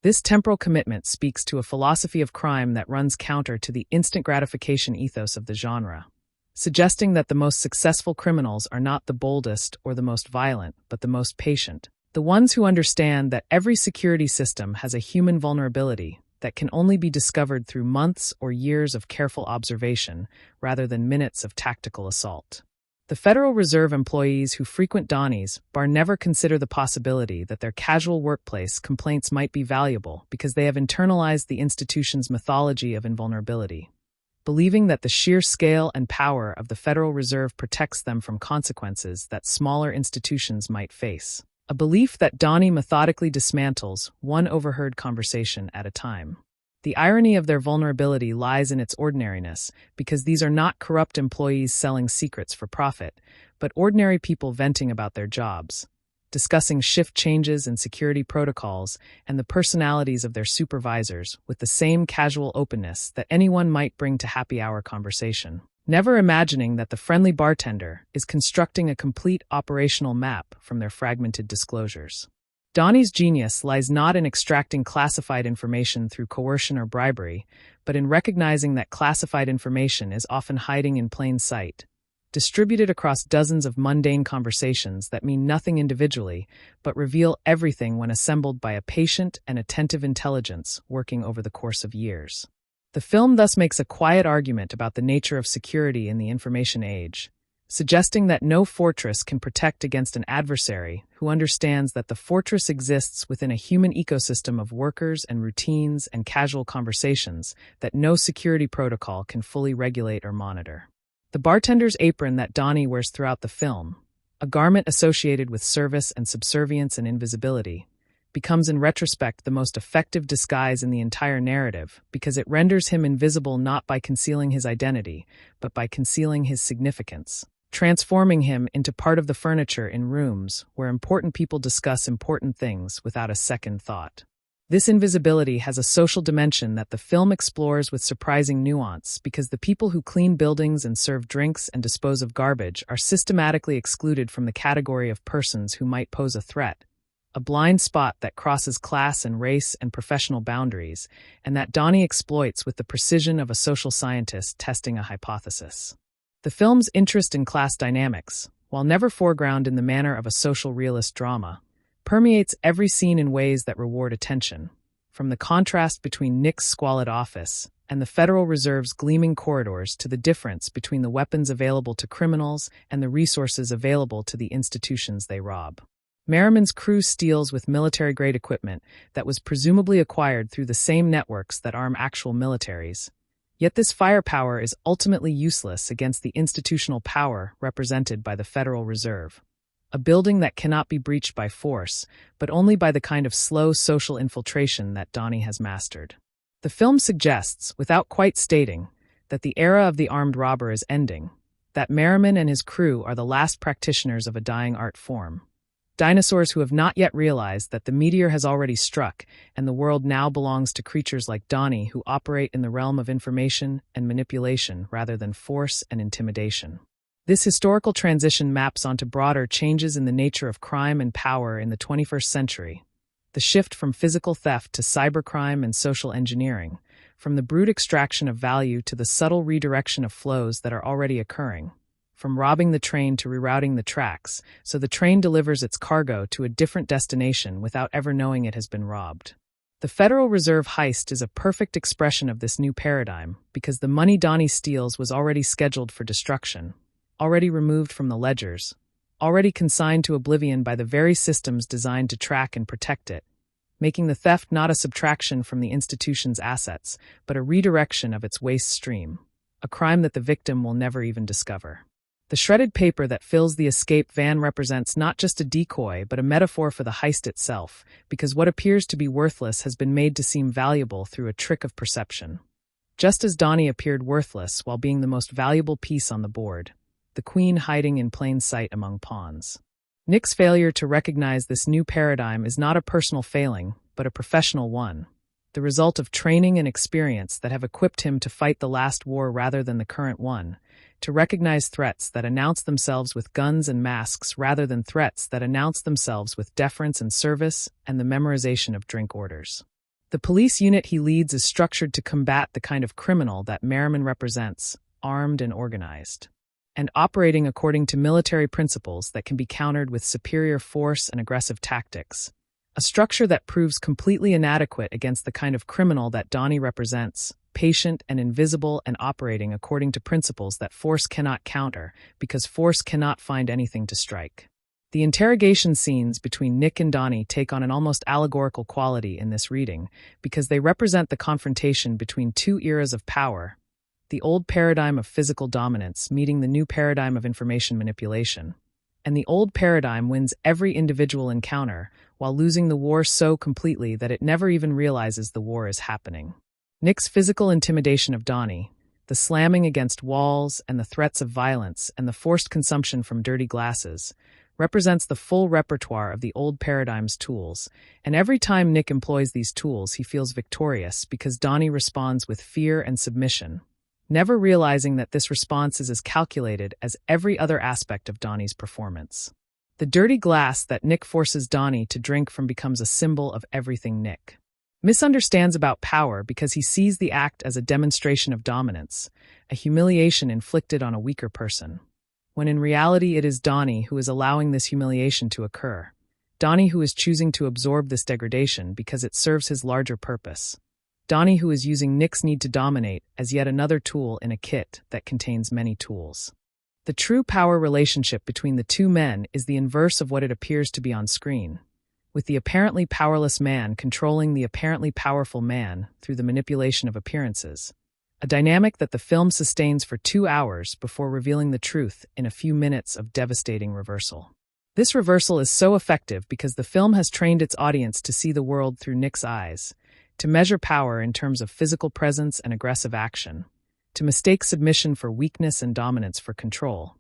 This temporal commitment speaks to a philosophy of crime that runs counter to the instant gratification ethos of the genre, suggesting that the most successful criminals are not the boldest or the most violent, but the most patient, the ones who understand that every security system has a human vulnerability that can only be discovered through months or years of careful observation rather than minutes of tactical assault. The Federal Reserve employees who frequent Donnie's bar never consider the possibility that their casual workplace complaints might be valuable because they have internalized the institution's mythology of invulnerability, believing that the sheer scale and power of the Federal Reserve protects them from consequences that smaller institutions might face. A belief that Donnie methodically dismantles one overheard conversation at a time. The irony of their vulnerability lies in its ordinariness, because these are not corrupt employees selling secrets for profit, but ordinary people venting about their jobs, discussing shift changes and security protocols and the personalities of their supervisors with the same casual openness that anyone might bring to happy hour conversation, never imagining that the friendly bartender is constructing a complete operational map from their fragmented disclosures. Donnie's genius lies not in extracting classified information through coercion or bribery, but in recognizing that classified information is often hiding in plain sight, distributed across dozens of mundane conversations that mean nothing individually, but reveal everything when assembled by a patient and attentive intelligence working over the course of years. The film thus makes a quiet argument about the nature of security in the information age, suggesting that no fortress can protect against an adversary who understands that the fortress exists within a human ecosystem of workers and routines and casual conversations that no security protocol can fully regulate or monitor. The bartender's apron that Donnie wears throughout the film, a garment associated with service and subservience and invisibility, becomes in retrospect the most effective disguise in the entire narrative because it renders him invisible not by concealing his identity, but by concealing his significance, transforming him into part of the furniture in rooms where important people discuss important things without a second thought. This invisibility has a social dimension that the film explores with surprising nuance because the people who clean buildings and serve drinks and dispose of garbage are systematically excluded from the category of persons who might pose a threat, a blind spot that crosses class and race and professional boundaries, and that Donnie exploits with the precision of a social scientist testing a hypothesis. The film's interest in class dynamics, while never foregrounded in the manner of a social realist drama, permeates every scene in ways that reward attention, from the contrast between Nick's squalid office and the Federal Reserve's gleaming corridors to the difference between the weapons available to criminals and the resources available to the institutions they rob. Merriman's crew steals with military-grade equipment that was presumably acquired through the same networks that arm actual militaries. Yet this firepower is ultimately useless against the institutional power represented by the Federal Reserve, a building that cannot be breached by force, but only by the kind of slow social infiltration that Donnie has mastered. The film suggests, without quite stating, that the era of the armed robber is ending, that Merriman and his crew are the last practitioners of a dying art form. Dinosaurs who have not yet realized that the meteor has already struck and the world now belongs to creatures like Donnie who operate in the realm of information and manipulation rather than force and intimidation. This historical transition maps onto broader changes in the nature of crime and power in the 21st century. The shift from physical theft to cybercrime and social engineering, from the brute extraction of value to the subtle redirection of flows that are already occurring, from robbing the train to rerouting the tracks, so the train delivers its cargo to a different destination without ever knowing it has been robbed. The Federal Reserve heist is a perfect expression of this new paradigm because the money Donnie steals was already scheduled for destruction, already removed from the ledgers, already consigned to oblivion by the very systems designed to track and protect it, making the theft not a subtraction from the institution's assets, but a redirection of its waste stream, a crime that the victim will never even discover. The shredded paper that fills the escape van represents not just a decoy, but a metaphor for the heist itself, because what appears to be worthless has been made to seem valuable through a trick of perception. Just as Donnie appeared worthless while being the most valuable piece on the board, the queen hiding in plain sight among pawns. Nick's failure to recognize this new paradigm is not a personal failing, but a professional one, the result of training and experience that have equipped him to fight the last war rather than the current one, to recognize threats that announce themselves with guns and masks rather than threats that announce themselves with deference and service and the memorization of drink orders. The police unit he leads is structured to combat the kind of criminal that Merriman represents, armed and organized, and operating according to military principles that can be countered with superior force and aggressive tactics. A structure that proves completely inadequate against the kind of criminal that Donnie represents, patient and invisible and operating according to principles that force cannot counter because force cannot find anything to strike. The interrogation scenes between Nick and Donnie take on an almost allegorical quality in this reading because they represent the confrontation between two eras of power, the old paradigm of physical dominance meeting the new paradigm of information manipulation. And the old paradigm wins every individual encounter while losing the war so completely that it never even realizes the war is happening. Nick's physical intimidation of Donnie, the slamming against walls and the threats of violence and the forced consumption from dirty glasses, represents the full repertoire of the old paradigm's tools, and every time Nick employs these tools he feels victorious because Donnie responds with fear and submission, never realizing that this response is as calculated as every other aspect of Donnie's performance. The dirty glass that Nick forces Donnie to drink from becomes a symbol of everything Nick misunderstands about power because he sees the act as a demonstration of dominance, a humiliation inflicted on a weaker person, when in reality it is Donnie who is allowing this humiliation to occur. Donnie who is choosing to absorb this degradation because it serves his larger purpose. Donnie who is using Nick's need to dominate as yet another tool in a kit that contains many tools. The true power relationship between the two men is the inverse of what it appears to be on screen, with the apparently powerless man controlling the apparently powerful man through the manipulation of appearances, a dynamic that the film sustains for 2 hours before revealing the truth in a few minutes of devastating reversal. This reversal is so effective because the film has trained its audience to see the world through Nick's eyes, to measure power in terms of physical presence and aggressive action, to mistake submission for weakness and dominance for control,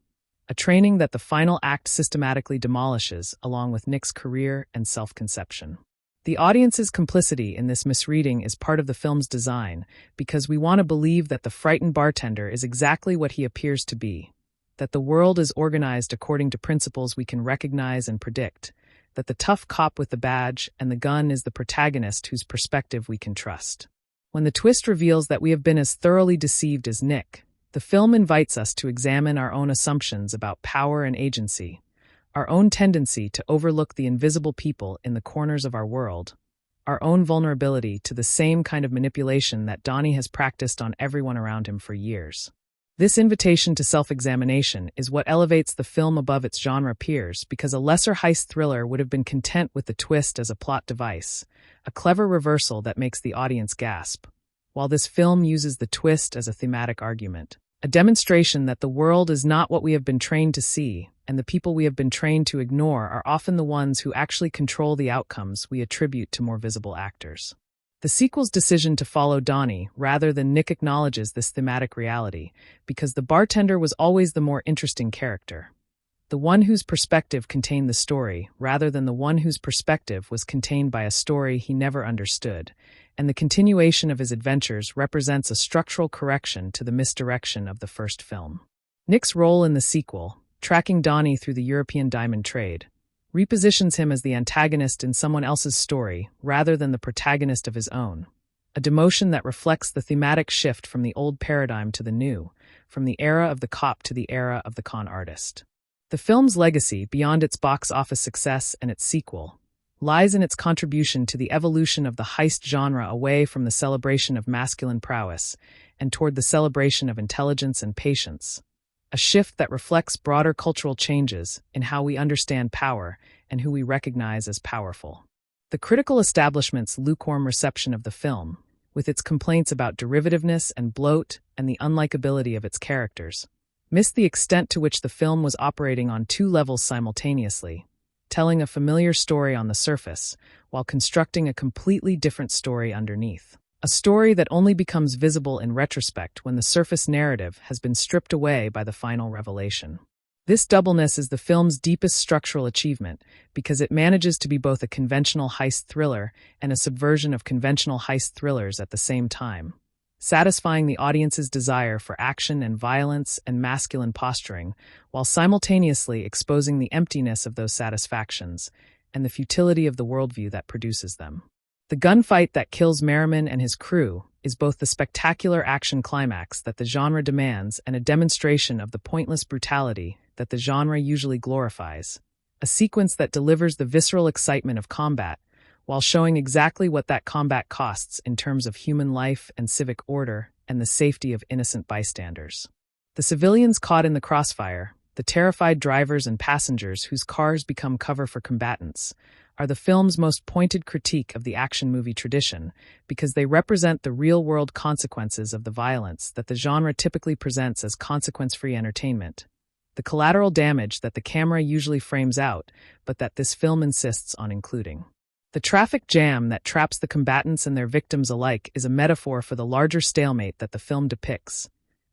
a training that the final act systematically demolishes along with Nick's career and self-conception. The audience's complicity in this misreading is part of the film's design because we want to believe that the frightened bartender is exactly what he appears to be, that the world is organized according to principles we can recognize and predict, that the tough cop with the badge and the gun is the protagonist whose perspective we can trust. When the twist reveals that we have been as thoroughly deceived as Nick, the film invites us to examine our own assumptions about power and agency, our own tendency to overlook the invisible people in the corners of our world, our own vulnerability to the same kind of manipulation that Donnie has practiced on everyone around him for years. This invitation to self-examination is what elevates the film above its genre peers because a lesser heist thriller would have been content with the twist as a plot device, a clever reversal that makes the audience gasp, while this film uses the twist as a thematic argument, a demonstration that the world is not what we have been trained to see, and the people we have been trained to ignore are often the ones who actually control the outcomes we attribute to more visible actors. The sequel's decision to follow Donnie rather than Nick acknowledges this thematic reality because the bartender was always the more interesting character, the one whose perspective contained the story rather than the one whose perspective was contained by a story he never understood, and the continuation of his adventures represents a structural correction to the misdirection of the first film. Nick's role in the sequel, tracking Donnie through the European diamond trade, repositions him as the antagonist in someone else's story rather than the protagonist of his own, a demotion that reflects the thematic shift from the old paradigm to the new, from the era of the cop to the era of the con artist. The film's legacy, beyond its box office success and its sequel, lies in its contribution to the evolution of the heist genre away from the celebration of masculine prowess and toward the celebration of intelligence and patience, a shift that reflects broader cultural changes in how we understand power and who we recognize as powerful. The critical establishment's lukewarm reception of the film, with its complaints about derivativeness and bloat and the unlikability of its characters, missed the extent to which the film was operating on 2 levels simultaneously, telling a familiar story on the surface while constructing a completely different story underneath. A story that only becomes visible in retrospect when the surface narrative has been stripped away by the final revelation. This doubleness is the film's deepest structural achievement because it manages to be both a conventional heist thriller and a subversion of conventional heist thrillers at the same time, satisfying the audience's desire for action and violence and masculine posturing, while simultaneously exposing the emptiness of those satisfactions and the futility of the worldview that produces them. The gunfight that kills Merriman and his crew is both the spectacular action climax that the genre demands and a demonstration of the pointless brutality that the genre usually glorifies, a sequence that delivers the visceral excitement of combat while showing exactly what that combat costs in terms of human life and civic order and the safety of innocent bystanders. The civilians caught in the crossfire, the terrified drivers and passengers whose cars become cover for combatants, are the film's most pointed critique of the action movie tradition because they represent the real-world consequences of the violence that the genre typically presents as consequence-free entertainment, the collateral damage that the camera usually frames out, but that this film insists on including. The traffic jam that traps the combatants and their victims alike is a metaphor for the larger stalemate that the film depicts,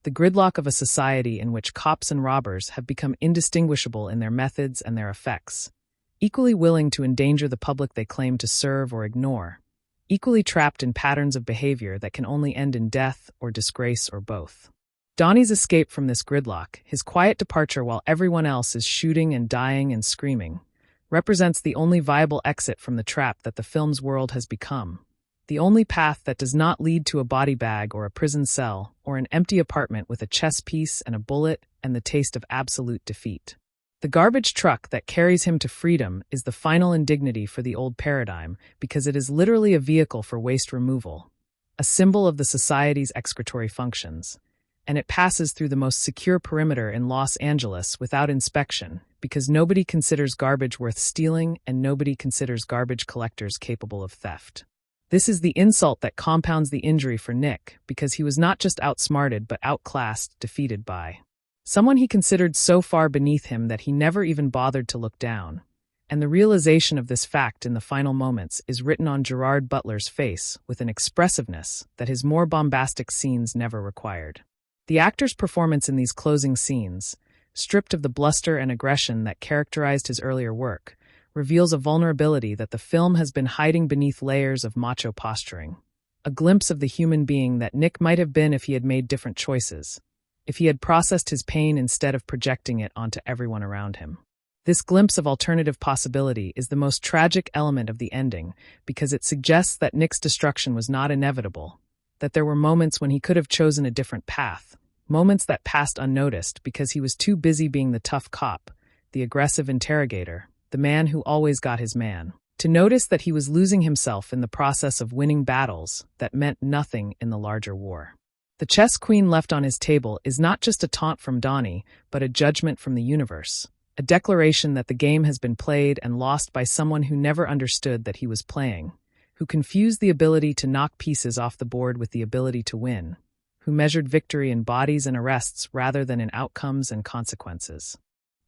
the gridlock of a society in which cops and robbers have become indistinguishable in their methods and their effects, equally willing to endanger the public they claim to serve or ignore, equally trapped in patterns of behavior that can only end in death or disgrace or both. Donnie's escape from this gridlock, his quiet departure while everyone else is shooting and dying and screaming, represents the only viable exit from the trap that the film's world has become, the only path that does not lead to a body bag or a prison cell or an empty apartment with a chess piece and a bullet and the taste of absolute defeat. The garbage truck that carries him to freedom is the final indignity for the old paradigm because it is literally a vehicle for waste removal, a symbol of the society's excretory functions, and it passes through the most secure perimeter in Los Angeles without inspection because nobody considers garbage worth stealing and nobody considers garbage collectors capable of theft. This is the insult that compounds the injury for Nick because he was not just outsmarted but outclassed, defeated by someone he considered so far beneath him that he never even bothered to look down. And the realization of this fact in the final moments is written on Gerard Butler's face with an expressiveness that his more bombastic scenes never required. The actor's performance in these closing scenes, stripped of the bluster and aggression that characterized his earlier work, reveals a vulnerability that the film has been hiding beneath layers of macho posturing, a glimpse of the human being that Nick might have been if he had made different choices, if he had processed his pain instead of projecting it onto everyone around him. This glimpse of alternative possibility is the most tragic element of the ending because it suggests that Nick's destruction was not inevitable, that there were moments when he could have chosen a different path, moments that passed unnoticed because he was too busy being the tough cop, the aggressive interrogator, the man who always got his man, to notice that he was losing himself in the process of winning battles that meant nothing in the larger war. The chess queen left on his table is not just a taunt from Donnie, but a judgment from the universe, a declaration that the game has been played and lost by someone who never understood that he was playing, who confused the ability to knock pieces off the board with the ability to win, who measured victory in bodies and arrests rather than in outcomes and consequences.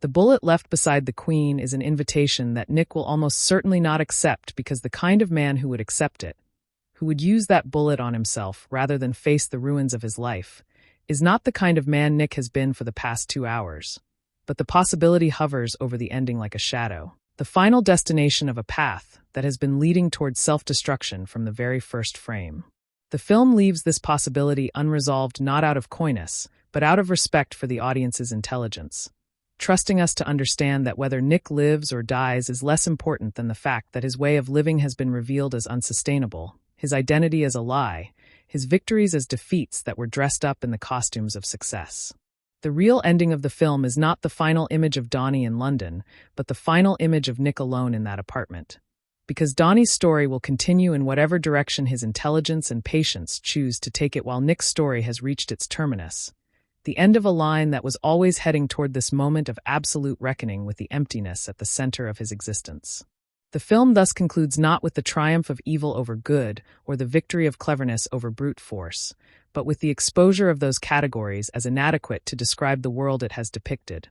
The bullet left beside the queen is an invitation that Nick will almost certainly not accept because the kind of man who would accept it, who would use that bullet on himself rather than face the ruins of his life, is not the kind of man Nick has been for the past 2 hours. But the possibility hovers over the ending like a shadow, the final destination of a path that has been leading towards self-destruction from the very first frame. The film leaves this possibility unresolved not out of coyness, but out of respect for the audience's intelligence, trusting us to understand that whether Nick lives or dies is less important than the fact that his way of living has been revealed as unsustainable, his identity as a lie, his victories as defeats that were dressed up in the costumes of success. The real ending of the film is not the final image of Donnie in London, but the final image of Nick alone in that apartment. Because Donnie's story will continue in whatever direction his intelligence and patience choose to take it while Nick's story has reached its terminus, the end of a line that was always heading toward this moment of absolute reckoning with the emptiness at the center of his existence. The film thus concludes not with the triumph of evil over good or the victory of cleverness over brute force, but with the exposure of those categories as inadequate to describe the world it has depicted,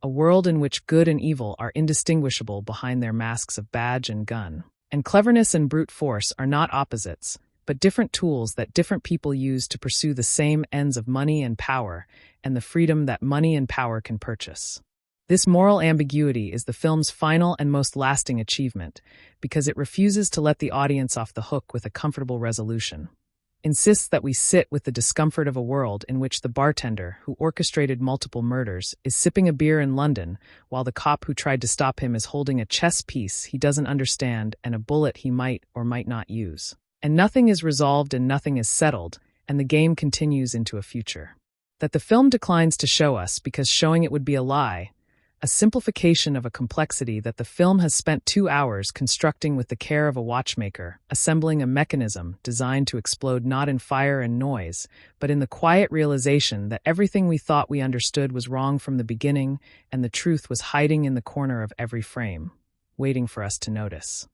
a world in which good and evil are indistinguishable behind their masks of badge and gun. And cleverness and brute force are not opposites, but different tools that different people use to pursue the same ends of money and power and the freedom that money and power can purchase. This moral ambiguity is the film's final and most lasting achievement because it refuses to let the audience off the hook with a comfortable resolution, insists that we sit with the discomfort of a world in which the bartender who orchestrated multiple murders is sipping a beer in London while the cop who tried to stop him is holding a chess piece he doesn't understand and a bullet he might or might not use. And nothing is resolved and nothing is settled, and the game continues into a future that the film declines to show us because showing it would be a a simplification of a complexity that the film has spent 2 hours constructing with the care of a watchmaker, assembling a mechanism designed to explode not in fire and noise, but in the quiet realization that everything we thought we understood was wrong from the beginning, and the truth was hiding in the corner of every frame, waiting for us to notice.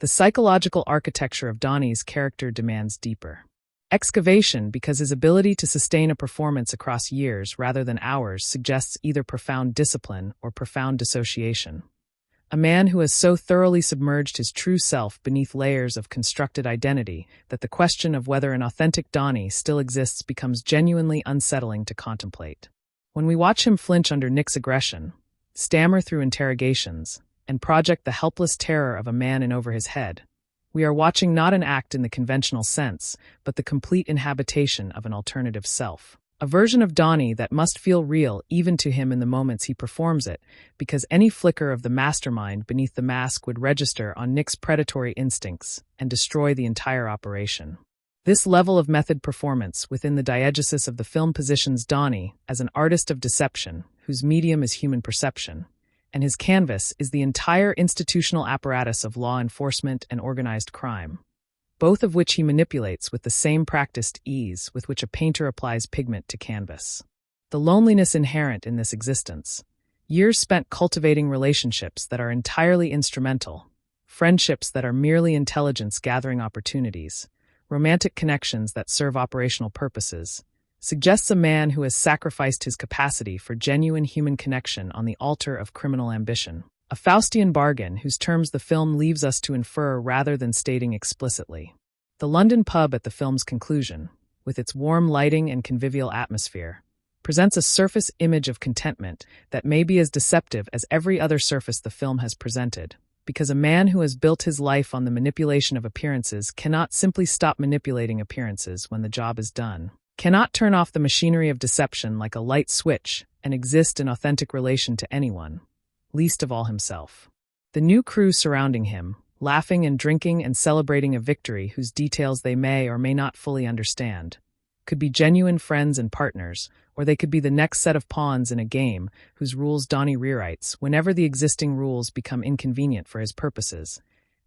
The psychological architecture of Donnie's character demands deeper excavation because his ability to sustain a performance across years rather than hours suggests either profound discipline or profound dissociation. A man who has so thoroughly submerged his true self beneath layers of constructed identity that the question of whether an authentic Donnie still exists becomes genuinely unsettling to contemplate. When we watch him flinch under Nick's aggression, stammer through interrogations, and project the helpless terror of a man in over his head, we are watching not an act in the conventional sense, but the complete inhabitation of an alternative self. A version of Donnie that must feel real even to him in the moments he performs it, because any flicker of the mastermind beneath the mask would register on Nick's predatory instincts and destroy the entire operation. This level of method performance within the diegesis of the film positions Donnie as an artist of deception whose medium is human perception, and his canvas is the entire institutional apparatus of law enforcement and organized crime, both of which he manipulates with the same practiced ease with which a painter applies pigment to canvas. The loneliness inherent in this existence, years spent cultivating relationships that are entirely instrumental, friendships that are merely intelligence gathering opportunities, romantic connections that serve operational purposes, suggests a man who has sacrificed his capacity for genuine human connection on the altar of criminal ambition. A Faustian bargain whose terms the film leaves us to infer rather than stating explicitly. The London pub at the film's conclusion, with its warm lighting and convivial atmosphere, presents a surface image of contentment that may be as deceptive as every other surface the film has presented, because a man who has built his life on the manipulation of appearances cannot simply stop manipulating appearances when the job is done, cannot turn off the machinery of deception like a light switch and exist in authentic relation to anyone, least of all himself. The new crew surrounding him, laughing and drinking and celebrating a victory whose details they may or may not fully understand, could be genuine friends and partners, or they could be the next set of pawns in a game whose rules Donnie rewrites whenever the existing rules become inconvenient for his purposes.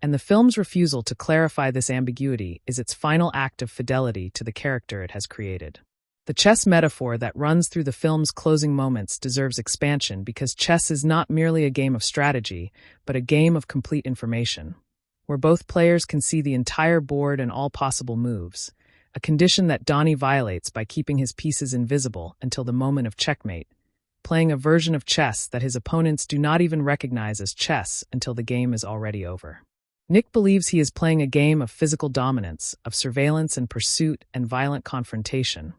And the film's refusal to clarify this ambiguity is its final act of fidelity to the character it has created. The chess metaphor that runs through the film's closing moments deserves expansion because chess is not merely a game of strategy, but a game of complete information, where both players can see the entire board and all possible moves, a condition that Donnie violates by keeping his pieces invisible until the moment of checkmate, playing a version of chess that his opponents do not even recognize as chess until the game is already over. Nick believes he is playing a game of physical dominance, of surveillance and pursuit and violent confrontation,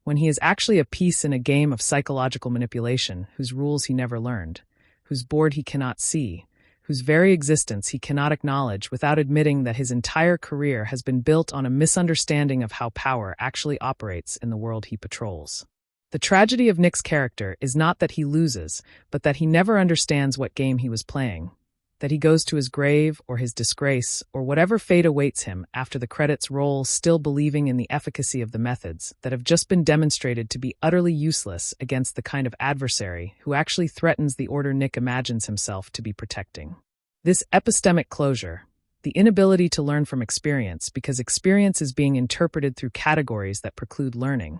when he is actually a piece in a game of psychological manipulation whose rules he never learned, whose board he cannot see, whose very existence he cannot acknowledge without admitting that his entire career has been built on a misunderstanding of how power actually operates in the world he patrols. The tragedy of Nick's character is not that he loses, but that he never understands what game he was playing, that he goes to his grave or his disgrace or whatever fate awaits him after the credits roll still believing in the efficacy of the methods that have just been demonstrated to be utterly useless against the kind of adversary who actually threatens the order Nick imagines himself to be protecting. This epistemic closure, the inability to learn from experience because experience is being interpreted through categories that preclude learning,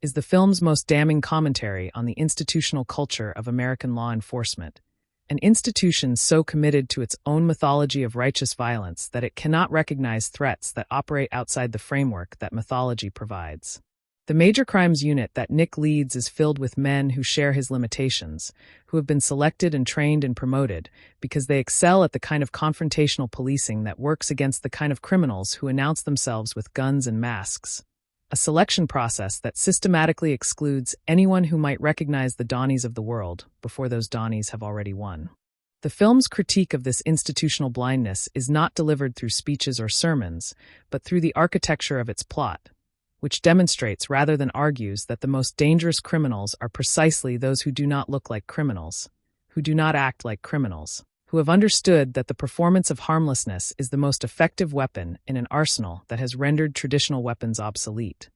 is the film's most damning commentary on the institutional culture of American law enforcement, an institution so committed to its own mythology of righteous violence that it cannot recognize threats that operate outside the framework that mythology provides. The major crimes unit that Nick leads is filled with men who share his limitations, who have been selected and trained and promoted because they excel at the kind of confrontational policing that works against the kind of criminals who announce themselves with guns and masks. A selection process that systematically excludes anyone who might recognize the Donnies of the world before those Donnies have already won. The film's critique of this institutional blindness is not delivered through speeches or sermons, but through the architecture of its plot, which demonstrates rather than argues that the most dangerous criminals are precisely those who do not look like criminals, who do not act like criminals, who have understood that the performance of harmlessness is the most effective weapon in an arsenal that has rendered traditional weapons obsolete.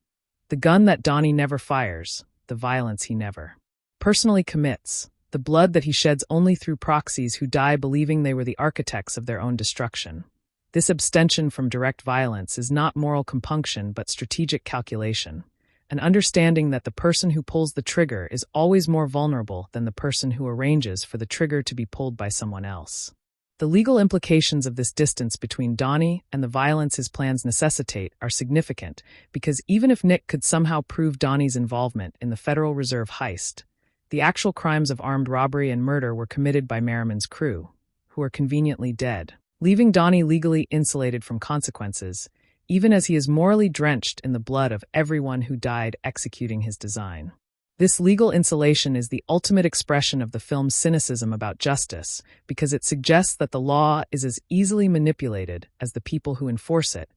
The gun that Donnie never fires, the violence he never personally commits, the blood that he sheds only through proxies who die believing they were the architects of their own destruction. This abstention from direct violence is not moral compunction but strategic calculation, an understanding that the person who pulls the trigger is always more vulnerable than the person who arranges for the trigger to be pulled by someone else. The legal implications of this distance between Donnie and the violence his plans necessitate are significant because even if Nick could somehow prove Donnie's involvement in the Federal Reserve heist, the actual crimes of armed robbery and murder were committed by Merriman's crew, who are conveniently dead, leaving Donnie legally insulated from consequences, even as he is morally drenched in the blood of everyone who died executing his design. This legal insulation is the ultimate expression of the film's cynicism about justice because it suggests that the law is as easily manipulated as the people who enforce it,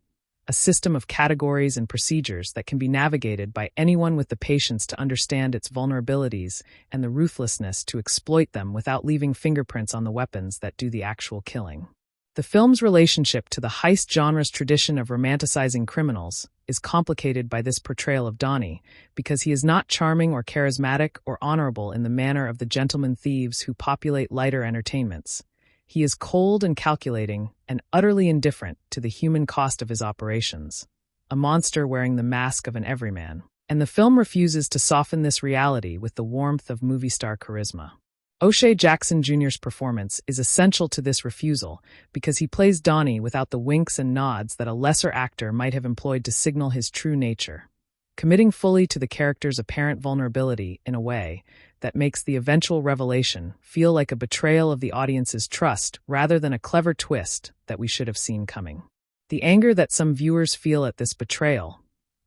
a system of categories and procedures that can be navigated by anyone with the patience to understand its vulnerabilities and the ruthlessness to exploit them without leaving fingerprints on the weapons that do the actual killing. The film's relationship to the heist genre's tradition of romanticizing criminals is complicated by this portrayal of Donnie because he is not charming or charismatic or honorable in the manner of the gentlemen thieves who populate lighter entertainments. He is cold and calculating and utterly indifferent to the human cost of his operations, a monster wearing the mask of an everyman. And the film refuses to soften this reality with the warmth of movie star charisma. O'Shea Jackson Jr.'s performance is essential to this refusal because he plays Donnie without the winks and nods that a lesser actor might have employed to signal his true nature, committing fully to the character's apparent vulnerability in a way that makes the eventual revelation feel like a betrayal of the audience's trust rather than a clever twist that we should have seen coming. The anger that some viewers feel at this betrayal,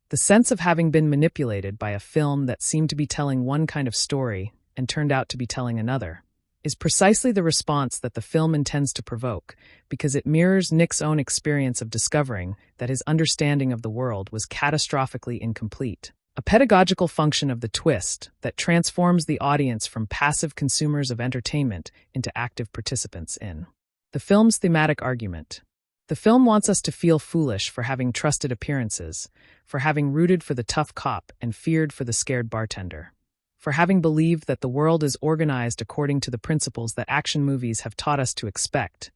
the sense of having been manipulated by a film that seemed to be telling one kind of story and turned out to be telling another, is precisely the response that the film intends to provoke because it mirrors Nick's own experience of discovering that his understanding of the world was catastrophically incomplete, a pedagogical function of the twist that transforms the audience from passive consumers of entertainment into active participants in the film's thematic argument. The film wants us to feel foolish for having trusted appearances, for having rooted for the tough cop and feared for the scared bartender, for having believed that the world is organized according to the principles that action movies have taught us to expect.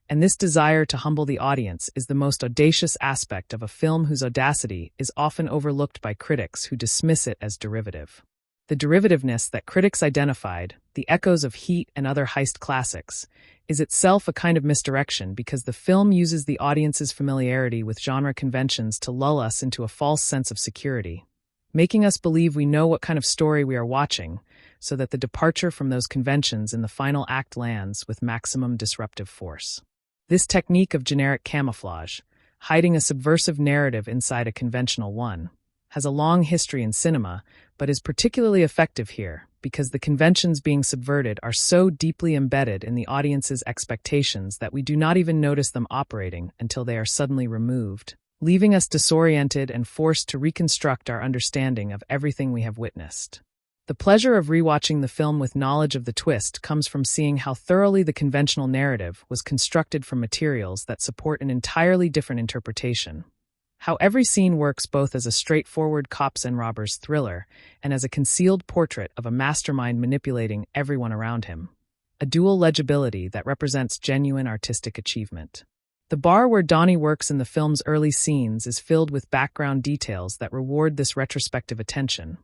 And this desire to humble the audience is the most audacious aspect of a film whose audacity is often overlooked by critics who dismiss it as derivative. The derivativeness that critics identified, the echoes of Heat and other heist classics, is itself a kind of misdirection because the film uses the audience's familiarity with genre conventions to lull us into a false sense of security, making us believe we know what kind of story we are watching, so that the departure from those conventions in the final act lands with maximum disruptive force. This technique of generic camouflage, hiding a subversive narrative inside a conventional one, has a long history in cinema, but is particularly effective here because the conventions being subverted are so deeply embedded in the audience's expectations that we do not even notice them operating until they are suddenly removed, leaving us disoriented and forced to reconstruct our understanding of everything we have witnessed. The pleasure of rewatching the film with knowledge of the twist comes from seeing how thoroughly the conventional narrative was constructed from materials that support an entirely different interpretation. How every scene works both as a straightforward cops and robbers thriller and as a concealed portrait of a mastermind manipulating everyone around him. A dual legibility that represents genuine artistic achievement. The bar where Donnie works in the film's early scenes is filled with background details that reward this retrospective attention.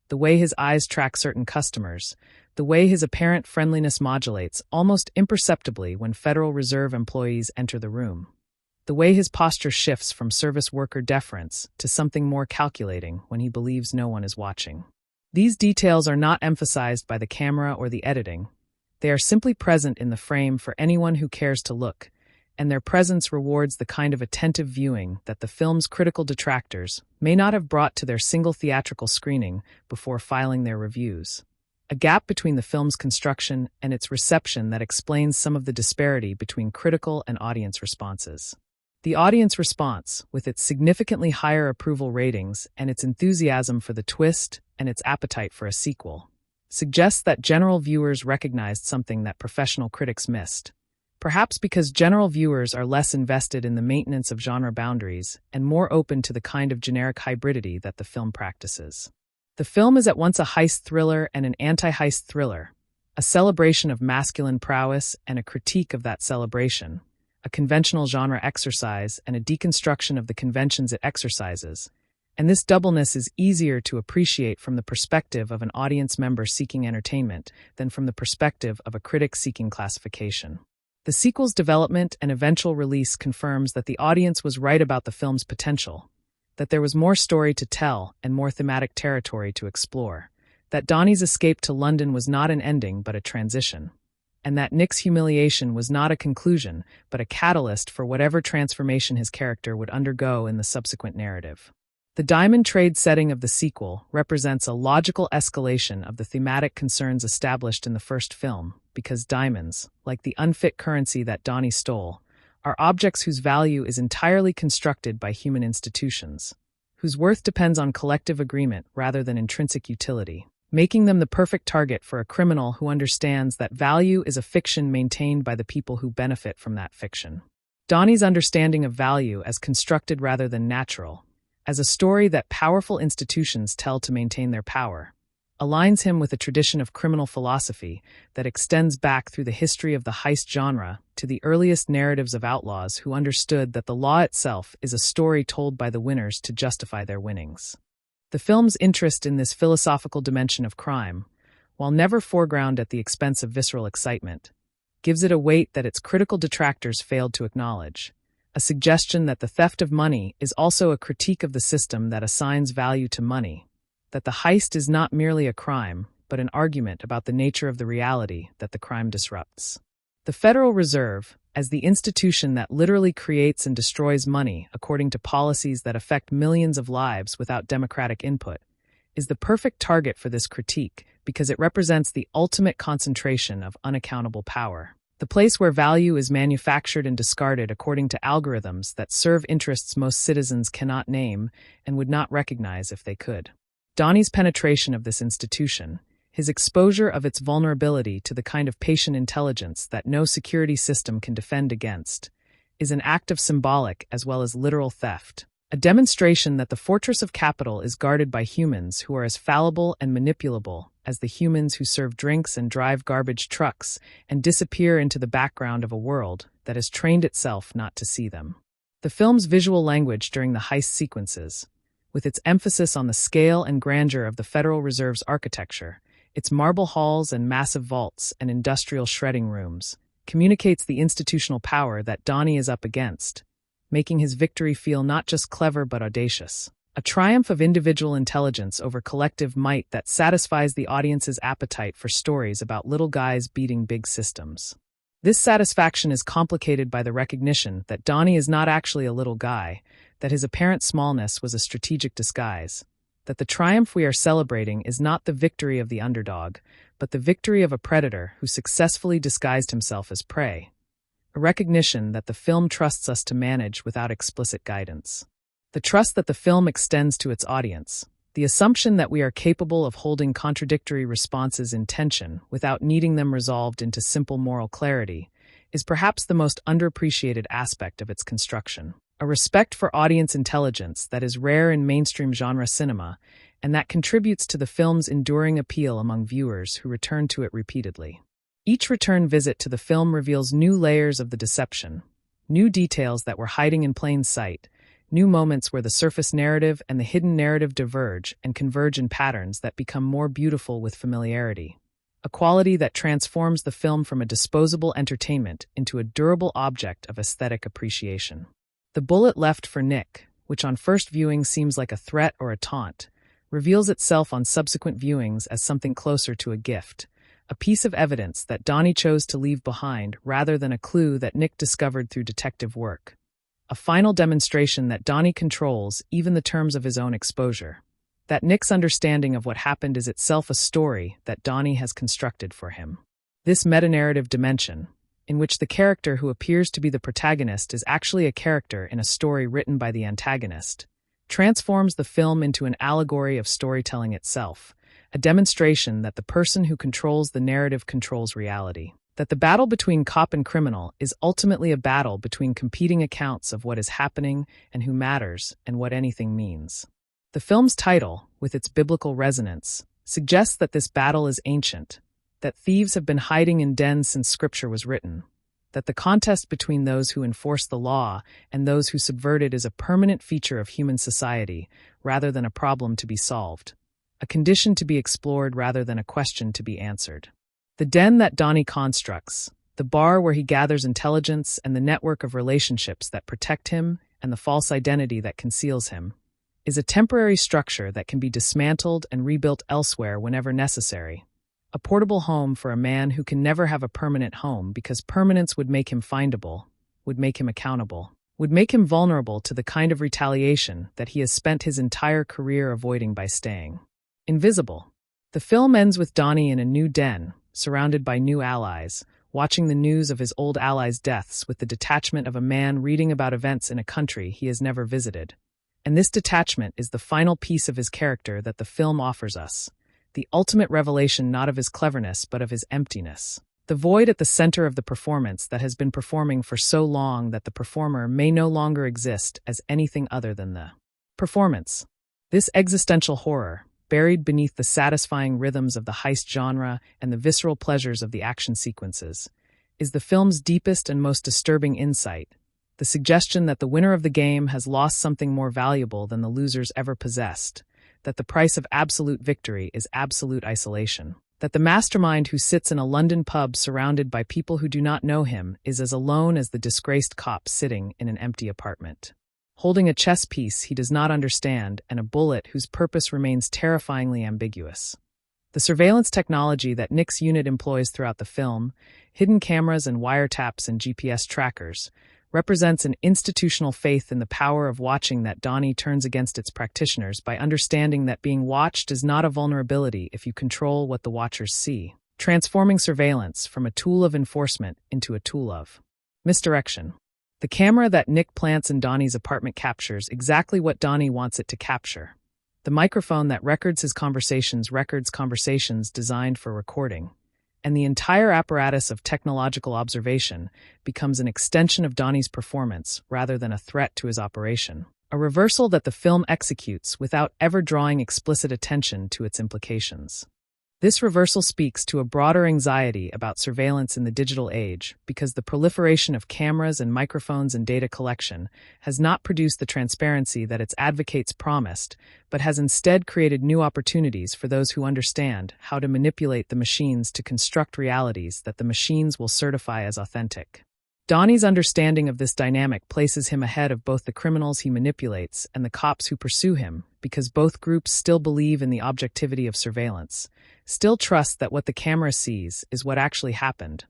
The way his eyes track certain customers, the way his apparent friendliness modulates almost imperceptibly when Federal Reserve employees enter the room. The way his posture shifts from service worker deference to something more calculating when he believes no one is watching. These details are not emphasized by the camera or the editing. They are simply present in the frame for anyone who cares to look, and their presence rewards the kind of attentive viewing that the film's critical detractors may not have brought to their single theatrical screening before filing their reviews. A gap between the film's construction and its reception that explains some of the disparity between critical and audience responses. The audience response, with its significantly higher approval ratings and its enthusiasm for the twist and its appetite for a sequel, suggests that general viewers recognized something that professional critics missed. Perhaps because general viewers are less invested in the maintenance of genre boundaries and more open to the kind of generic hybridity that the film practices. The film is at once a heist thriller and an anti-heist thriller, a celebration of masculine prowess and a critique of that celebration, a conventional genre exercise and a deconstruction of the conventions it exercises. And this doubleness is easier to appreciate from the perspective of an audience member seeking entertainment than from the perspective of a critic seeking classification. The sequel's development and eventual release confirms that the audience was right about the film's potential, that there was more story to tell and more thematic territory to explore, that Donnie's escape to London was not an ending but a transition, and that Nick's humiliation was not a conclusion but a catalyst for whatever transformation his character would undergo in the subsequent narrative. The diamond trade setting of the sequel represents a logical escalation of the thematic concerns established in the first film, because diamonds, like the unfit currency that Donnie stole, are objects whose value is entirely constructed by human institutions, whose worth depends on collective agreement rather than intrinsic utility, making them the perfect target for a criminal who understands that value is a fiction maintained by the people who benefit from that fiction. Donnie's understanding of value as constructed rather than natural, as a story that powerful institutions tell to maintain their power, aligns him with a tradition of criminal philosophy that extends back through the history of the heist genre to the earliest narratives of outlaws who understood that the law itself is a story told by the winners to justify their winnings. The film's interest in this philosophical dimension of crime, while never foreground at the expense of visceral excitement, gives it a weight that its critical detractors failed to acknowledge, a suggestion that the theft of money is also a critique of the system that assigns value to money, that the heist is not merely a crime, but an argument about the nature of the reality that the crime disrupts. The Federal Reserve, as the institution that literally creates and destroys money according to policies that affect millions of lives without democratic input, is the perfect target for this critique because it represents the ultimate concentration of unaccountable power. The place where value is manufactured and discarded according to algorithms that serve interests most citizens cannot name and would not recognize if they could. Donnie's penetration of this institution, his exposure of its vulnerability to the kind of patient intelligence that no security system can defend against, is an act of symbolic as well as literal theft, a demonstration that the fortress of capital is guarded by humans who are as fallible and manipulable as the humans who serve drinks and drive garbage trucks and disappear into the background of a world that has trained itself not to see them. The film's visual language during the heist sequences, with its emphasis on the scale and grandeur of the Federal Reserve's architecture, its marble halls and massive vaults and industrial shredding rooms, communicates the institutional power that Donnie is up against, making his victory feel not just clever but audacious. A triumph of individual intelligence over collective might that satisfies the audience's appetite for stories about little guys beating big systems. This satisfaction is complicated by the recognition that Donnie is not actually a little guy, that his apparent smallness was a strategic disguise, that the triumph we are celebrating is not the victory of the underdog, but the victory of a predator who successfully disguised himself as prey, a recognition that the film trusts us to manage without explicit guidance. The trust that the film extends to its audience, the assumption that we are capable of holding contradictory responses in tension without needing them resolved into simple moral clarity, is perhaps the most underappreciated aspect of its construction. A respect for audience intelligence that is rare in mainstream genre cinema, and that contributes to the film's enduring appeal among viewers who return to it repeatedly. Each return visit to the film reveals new layers of the deception, new details that were hiding in plain sight, new moments where the surface narrative and the hidden narrative diverge and converge in patterns that become more beautiful with familiarity, a quality that transforms the film from a disposable entertainment into a durable object of aesthetic appreciation. The bullet left for Nick, which on first viewing seems like a threat or a taunt, reveals itself on subsequent viewings as something closer to a gift, a piece of evidence that Donnie chose to leave behind rather than a clue that Nick discovered through detective work. A final demonstration that Donnie controls even the terms of his own exposure, that Nick's understanding of what happened is itself a story that Donnie has constructed for him. This meta-narrative dimension, in which the character who appears to be the protagonist is actually a character in a story written by the antagonist, transforms the film into an allegory of storytelling itself, a demonstration that the person who controls the narrative controls reality, that the battle between cop and criminal is ultimately a battle between competing accounts of what is happening and who matters and what anything means. The film's title, with its biblical resonance, suggests that this battle is ancient, that thieves have been hiding in dens since scripture was written, that the contest between those who enforce the law and those who subvert it is a permanent feature of human society rather than a problem to be solved, a condition to be explored rather than a question to be answered. The den that Donnie constructs, the bar where he gathers intelligence and the network of relationships that protect him and the false identity that conceals him, is a temporary structure that can be dismantled and rebuilt elsewhere whenever necessary. A portable home for a man who can never have a permanent home because permanence would make him findable, would make him accountable, would make him vulnerable to the kind of retaliation that he has spent his entire career avoiding by staying invisible. The film ends with Donnie in a new den, surrounded by new allies, watching the news of his old allies' deaths with the detachment of a man reading about events in a country he has never visited. And this detachment is the final piece of his character that the film offers us, the ultimate revelation not of his cleverness but of his emptiness. The void at the center of the performance that has been performing for so long that the performer may no longer exist as anything other than the performance. This existential horror, buried beneath the satisfying rhythms of the heist genre and the visceral pleasures of the action sequences, is the film's deepest and most disturbing insight, the suggestion that the winner of the game has lost something more valuable than the losers ever possessed, that the price of absolute victory is absolute isolation, that the mastermind who sits in a London pub surrounded by people who do not know him is as alone as the disgraced cop sitting in an empty apartment, holding a chess piece he does not understand and a bullet whose purpose remains terrifyingly ambiguous. The surveillance technology that Nick's unit employs throughout the film, hidden cameras and wiretaps and GPS trackers, represents an institutional faith in the power of watching that Donnie turns against its practitioners by understanding that being watched is not a vulnerability if you control what the watchers see, transforming surveillance from a tool of enforcement into a tool of misdirection. The camera that Nick plants in Donnie's apartment captures exactly what Donnie wants it to capture. The microphone that records his conversations records conversations designed for recording, and the entire apparatus of technological observation becomes an extension of Donnie's performance rather than a threat to his operation, a reversal that the film executes without ever drawing explicit attention to its implications. This reversal speaks to a broader anxiety about surveillance in the digital age because the proliferation of cameras and microphones and data collection has not produced the transparency that its advocates promised, but has instead created new opportunities for those who understand how to manipulate the machines to construct realities that the machines will certify as authentic. Donnie's understanding of this dynamic places him ahead of both the criminals he manipulates and the cops who pursue him, because both groups still believe in the objectivity of surveillance, still trust that what the camera sees is what actually happened,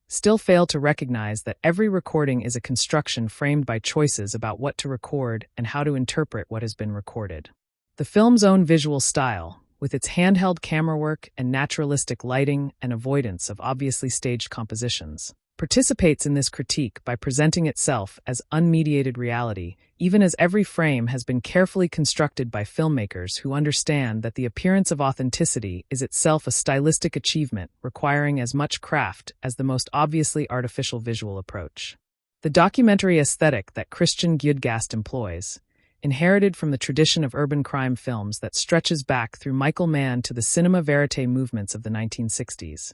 still fail to recognize that every recording is a construction framed by choices about what to record and how to interpret what has been recorded. The film's own visual style, with its handheld camera work and naturalistic lighting and avoidance of obviously staged compositions, participates in this critique by presenting itself as unmediated reality, even as every frame has been carefully constructed by filmmakers who understand that the appearance of authenticity is itself a stylistic achievement requiring as much craft as the most obviously artificial visual approach. The documentary aesthetic that Christian Gyudgast employs, inherited from the tradition of urban crime films that stretches back through Michael Mann to the cinema verite movements of the 1960s,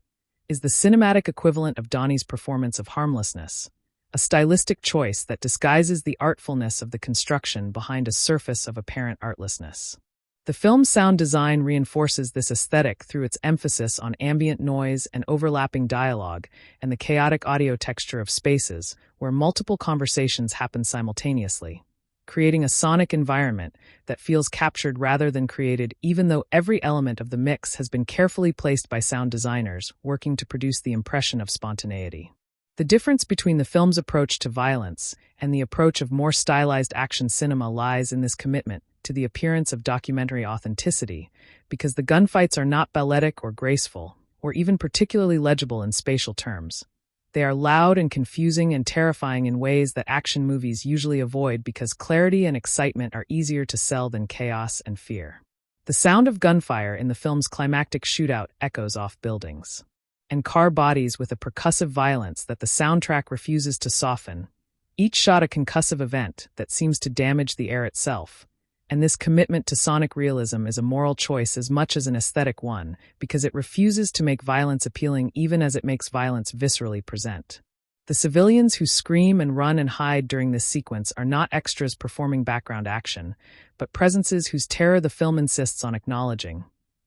is the cinematic equivalent of Donnie's performance of harmlessness, a stylistic choice that disguises the artfulness of the construction behind a surface of apparent artlessness. The film's sound design reinforces this aesthetic through its emphasis on ambient noise and overlapping dialogue and the chaotic audio texture of spaces where multiple conversations happen simultaneously, creating a sonic environment that feels captured rather than created, even though every element of the mix has been carefully placed by sound designers working to produce the impression of spontaneity. The difference between the film's approach to violence and the approach of more stylized action cinema lies in this commitment to the appearance of documentary authenticity, because the gunfights are not balletic or graceful, or even particularly legible in spatial terms. They are loud and confusing and terrifying in ways that action movies usually avoid because clarity and excitement are easier to sell than chaos and fear. The sound of gunfire in the film's climactic shootout echoes off buildings and car bodies with a percussive violence that the soundtrack refuses to soften, each shot a concussive event that seems to damage the air itself, And this commitment to sonic realism is a moral choice as much as an aesthetic one, because it refuses to make violence appealing even as it makes violence viscerally present. The civilians who scream and run and hide during this sequence are not extras performing background action, but presences whose terror the film insists on acknowledging,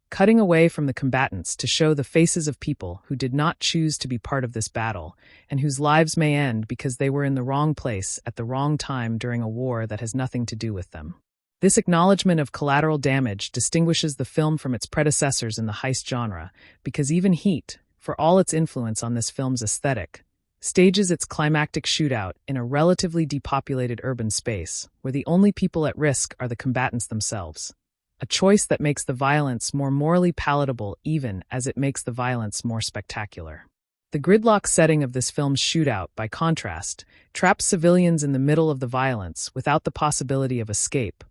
cutting away from the combatants to show the faces of people who did not choose to be part of this battle, and whose lives may end because they were in the wrong place at the wrong time during a war that has nothing to do with them. This acknowledgement of collateral damage distinguishes the film from its predecessors in the heist genre, because even Heat, for all its influence on this film's aesthetic, stages its climactic shootout in a relatively depopulated urban space, where the only people at risk are the combatants themselves. A choice that makes the violence more morally palatable even as it makes the violence more spectacular. The gridlock setting of this film's shootout, by contrast, traps civilians in the middle of the violence without the possibility of escape,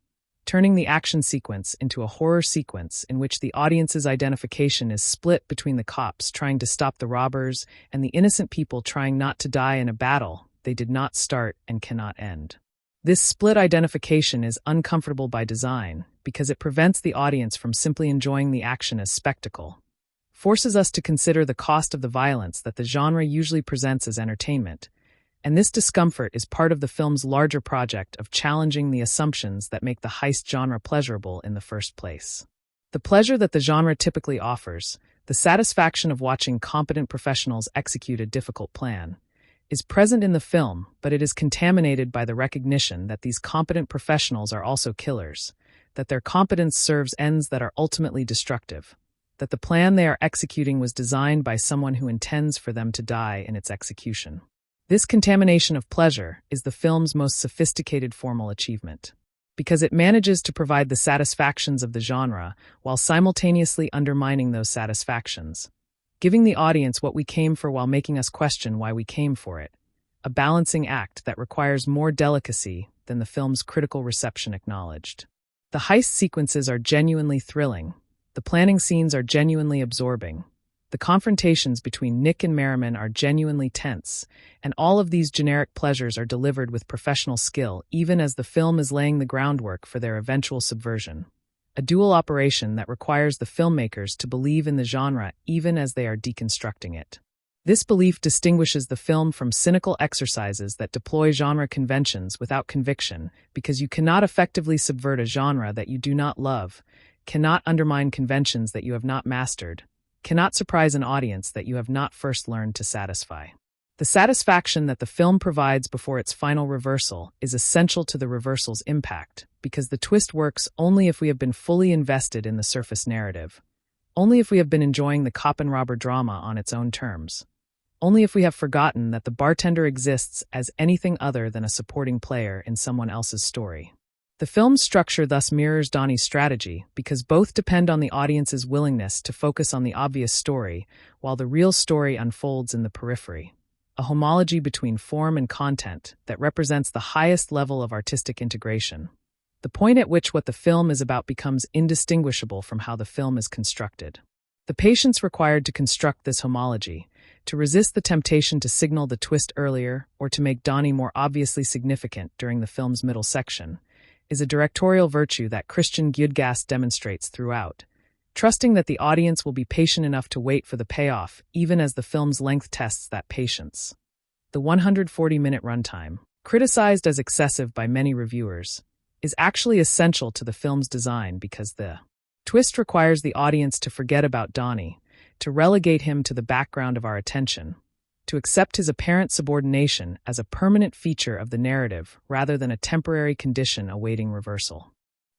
turning the action sequence into a horror sequence in which the audience's identification is split between the cops trying to stop the robbers and the innocent people trying not to die in a battle they did not start and cannot end. This split identification is uncomfortable by design because it prevents the audience from simply enjoying the action as spectacle, forces us to consider the cost of the violence that the genre usually presents as entertainment, and this discomfort is part of the film's larger project of challenging the assumptions that make the heist genre pleasurable in the first place. The pleasure that the genre typically offers, the satisfaction of watching competent professionals execute a difficult plan, is present in the film, but it is contaminated by the recognition that these competent professionals are also killers, that their competence serves ends that are ultimately destructive, that the plan they are executing was designed by someone who intends for them to die in its execution. This contamination of pleasure is the film's most sophisticated formal achievement, because it manages to provide the satisfactions of the genre while simultaneously undermining those satisfactions, giving the audience what we came for while making us question why we came for it, a balancing act that requires more delicacy than the film's critical reception acknowledged. The heist sequences are genuinely thrilling, the planning scenes are genuinely absorbing, the confrontations between Nick and Merriman are genuinely tense, and all of these generic pleasures are delivered with professional skill even as the film is laying the groundwork for their eventual subversion, a dual operation that requires the filmmakers to believe in the genre even as they are deconstructing it. This belief distinguishes the film from cynical exercises that deploy genre conventions without conviction, because you cannot effectively subvert a genre that you do not love, cannot undermine conventions that you have not mastered, cannot surprise an audience that you have not first learned to satisfy. The satisfaction that the film provides before its final reversal is essential to the reversal's impact, because the twist works only if we have been fully invested in the surface narrative, only if we have been enjoying the cop and robber drama on its own terms, only if we have forgotten that the bartender exists as anything other than a supporting player in someone else's story. The film's structure thus mirrors Donnie's strategy because both depend on the audience's willingness to focus on the obvious story while the real story unfolds in the periphery, a homology between form and content that represents the highest level of artistic integration, the point at which what the film is about becomes indistinguishable from how the film is constructed. The patience required to construct this homology, to resist the temptation to signal the twist earlier or to make Donnie more obviously significant during the film's middle section, is a directorial virtue that Christian Gyudgast demonstrates throughout, trusting that the audience will be patient enough to wait for the payoff even as the film's length tests that patience. The 140-minute runtime, criticized as excessive by many reviewers, is actually essential to the film's design because the twist requires the audience to forget about Donnie, to relegate him to the background of our attention, to accept his apparent subordination as a permanent feature of the narrative rather than a temporary condition awaiting reversal.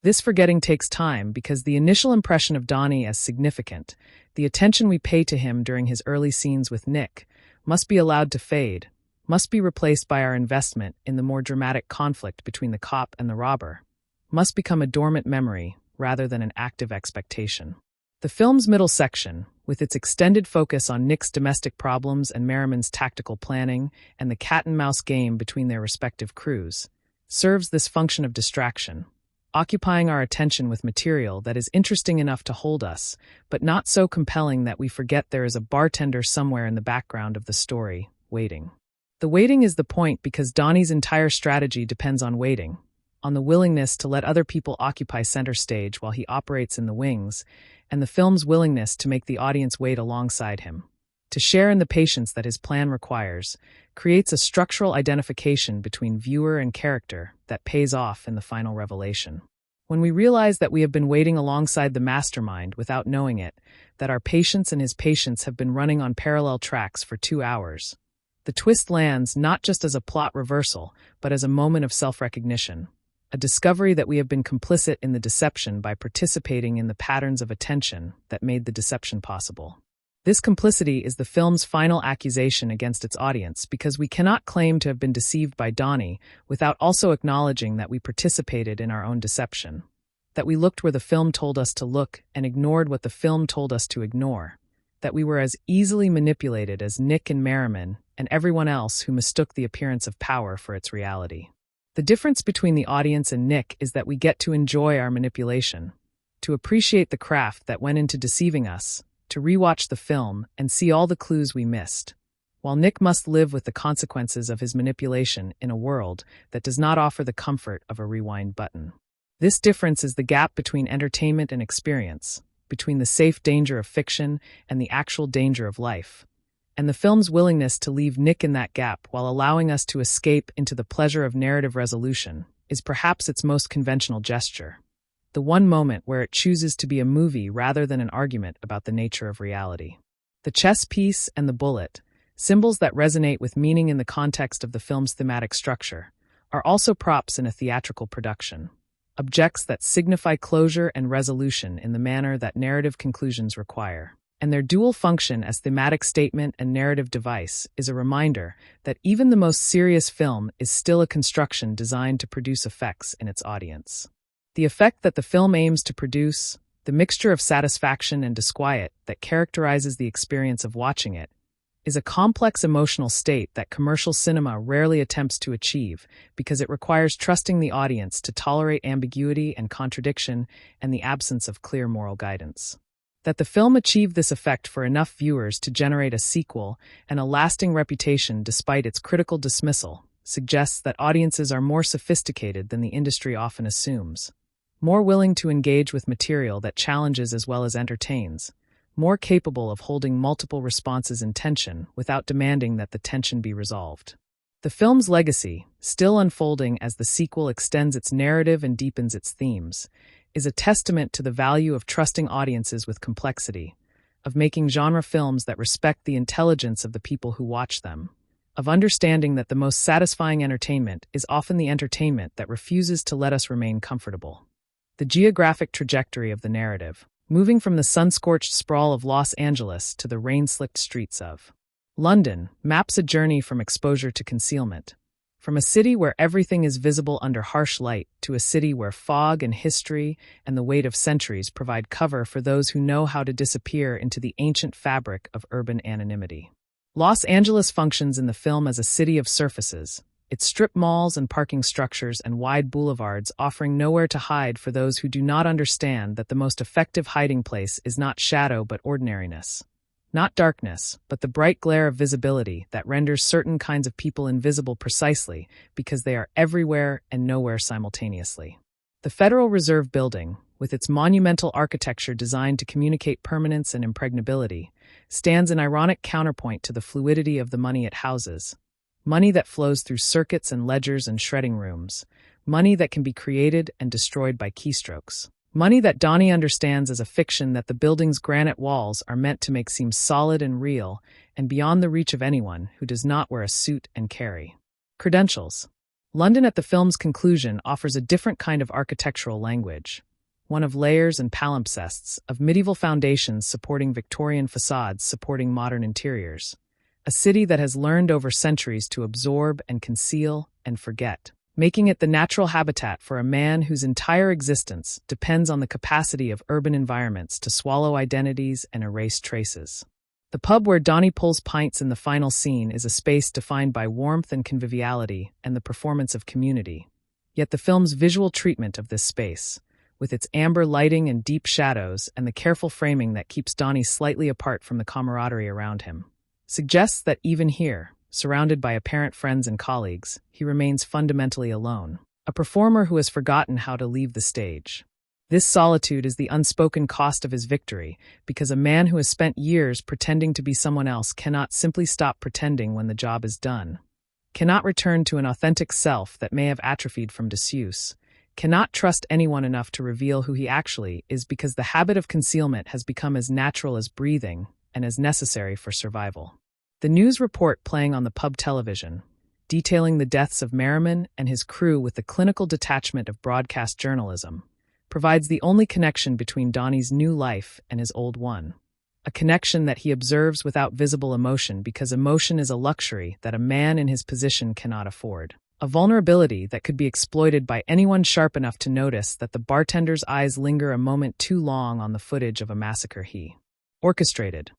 This forgetting takes time because the initial impression of Donnie as significant, the attention we pay to him during his early scenes with Nick, must be allowed to fade, must be replaced by our investment in the more dramatic conflict between the cop and the robber, must become a dormant memory rather than an active expectation. The film's middle section, with its extended focus on Nick's domestic problems and Merriman's tactical planning and the cat-and-mouse game between their respective crews, serves this function of distraction, occupying our attention with material that is interesting enough to hold us, but not so compelling that we forget there is a bartender somewhere in the background of the story, waiting. The waiting is the point because Donnie's entire strategy depends on waiting, on the willingness to let other people occupy center stage while he operates in the wings, and the film's willingness to make the audience wait alongside him. To share in the patience that his plan requires creates a structural identification between viewer and character that pays off in the final revelation. When we realize that we have been waiting alongside the mastermind without knowing it, that our patience and his patience have been running on parallel tracks for 2 hours, the twist lands not just as a plot reversal, but as a moment of self-recognition, a discovery that we have been complicit in the deception by participating in the patterns of attention that made the deception possible. This complicity is the film's final accusation against its audience because we cannot claim to have been deceived by Donnie without also acknowledging that we participated in our own deception, that we looked where the film told us to look and ignored what the film told us to ignore, that we were as easily manipulated as Nick and Merriman and everyone else who mistook the appearance of power for its reality. The difference between the audience and Nick is that we get to enjoy our manipulation, to appreciate the craft that went into deceiving us, to rewatch the film and see all the clues we missed, while Nick must live with the consequences of his manipulation in a world that does not offer the comfort of a rewind button. This difference is the gap between entertainment and experience, between the safe danger of fiction and the actual danger of life, and the film's willingness to leave Nick in that gap while allowing us to escape into the pleasure of narrative resolution is perhaps its most conventional gesture. The one moment where it chooses to be a movie rather than an argument about the nature of reality. The chess piece and the bullet, symbols that resonate with meaning in the context of the film's thematic structure, are also props in a theatrical production, objects that signify closure and resolution in the manner that narrative conclusions require. And their dual function as thematic statement and narrative device is a reminder that even the most serious film is still a construction designed to produce effects in its audience. The effect that the film aims to produce, the mixture of satisfaction and disquiet that characterizes the experience of watching it, is a complex emotional state that commercial cinema rarely attempts to achieve because it requires trusting the audience to tolerate ambiguity and contradiction and the absence of clear moral guidance. That the film achieved this effect for enough viewers to generate a sequel and a lasting reputation despite its critical dismissal suggests that audiences are more sophisticated than the industry often assumes, more willing to engage with material that challenges as well as entertains, more capable of holding multiple responses in tension without demanding that the tension be resolved. The film's legacy, still unfolding as the sequel extends its narrative and deepens its themes, is a testament to the value of trusting audiences with complexity, of making genre films that respect the intelligence of the people who watch them, of understanding that the most satisfying entertainment is often the entertainment that refuses to let us remain comfortable. The geographic trajectory of the narrative, moving from the sun-scorched sprawl of Los Angeles to the rain-slicked streets of London, maps a journey from exposure to concealment, from a city where everything is visible under harsh light to a city where fog and history and the weight of centuries provide cover for those who know how to disappear into the ancient fabric of urban anonymity. Los Angeles functions in the film as a city of surfaces, its strip malls and parking structures and wide boulevards offering nowhere to hide for those who do not understand that the most effective hiding place is not shadow but ordinariness. Not darkness, but the bright glare of visibility that renders certain kinds of people invisible precisely because they are everywhere and nowhere simultaneously. The Federal Reserve Building, with its monumental architecture designed to communicate permanence and impregnability, stands an ironic counterpoint to the fluidity of the money it houses. Money that flows through circuits and ledgers and shredding rooms. Money that can be created and destroyed by keystrokes. Money that Donnie understands as a fiction that the building's granite walls are meant to make seem solid and real and beyond the reach of anyone who does not wear a suit and carry credentials. London at the film's conclusion offers a different kind of architectural language, one of layers and palimpsests, of medieval foundations supporting Victorian facades supporting modern interiors. A city that has learned over centuries to absorb and conceal and forget, making it the natural habitat for a man whose entire existence depends on the capacity of urban environments to swallow identities and erase traces. The pub where Donnie pulls pints in the final scene is a space defined by warmth and conviviality and the performance of community. Yet the film's visual treatment of this space, with its amber lighting and deep shadows and the careful framing that keeps Donnie slightly apart from the camaraderie around him, suggests that even here, surrounded by apparent friends and colleagues, he remains fundamentally alone. a performer who has forgotten how to leave the stage. This solitude is the unspoken cost of his victory, because a man who has spent years pretending to be someone else cannot simply stop pretending when the job is done, cannot return to an authentic self that may have atrophied from disuse, cannot trust anyone enough to reveal who he actually is, because the habit of concealment has become as natural as breathing and as necessary for survival. The news report playing on the pub television, detailing the deaths of Merriman and his crew with the clinical detachment of broadcast journalism, provides the only connection between Donnie's new life and his old one. A connection that he observes without visible emotion, because emotion is a luxury that a man in his position cannot afford. A vulnerability that could be exploited by anyone sharp enough to notice that the bartender's eyes linger a moment too long on the footage of a massacre he orchestrated.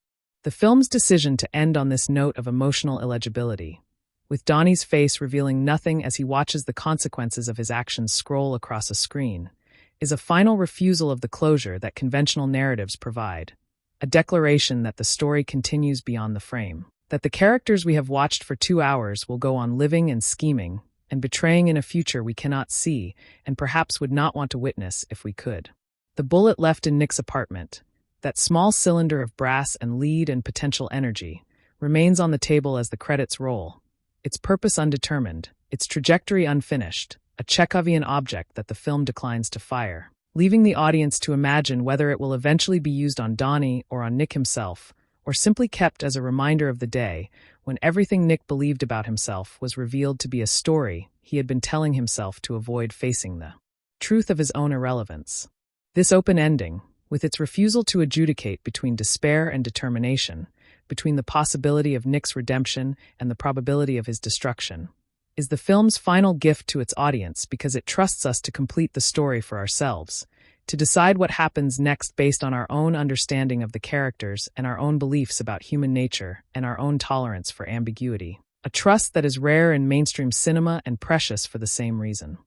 The film's decision to end on this note of emotional illegibility, with Donnie's face revealing nothing as he watches the consequences of his actions scroll across a screen, is a final refusal of the closure that conventional narratives provide, a declaration that the story continues beyond the frame, that the characters we have watched for 2 hours will go on living and scheming and betraying in a future we cannot see and perhaps would not want to witness if we could. The bullet left in Nick's apartment, that small cylinder of brass and lead and potential energy, remains on the table as the credits roll, its purpose undetermined, its trajectory unfinished, a Chekhovian object that the film declines to fire, leaving the audience to imagine whether it will eventually be used on Donnie or on Nick himself, or simply kept as a reminder of the day when everything Nick believed about himself was revealed to be a story he had been telling himself to avoid facing the truth of his own irrelevance. This open ending, with its refusal to adjudicate between despair and determination, between the possibility of Nick's redemption and the probability of his destruction, is the film's final gift to its audience, because it trusts us to complete the story for ourselves, to decide what happens next based on our own understanding of the characters and our own beliefs about human nature and our own tolerance for ambiguity. A trust that is rare in mainstream cinema and precious for the same reason.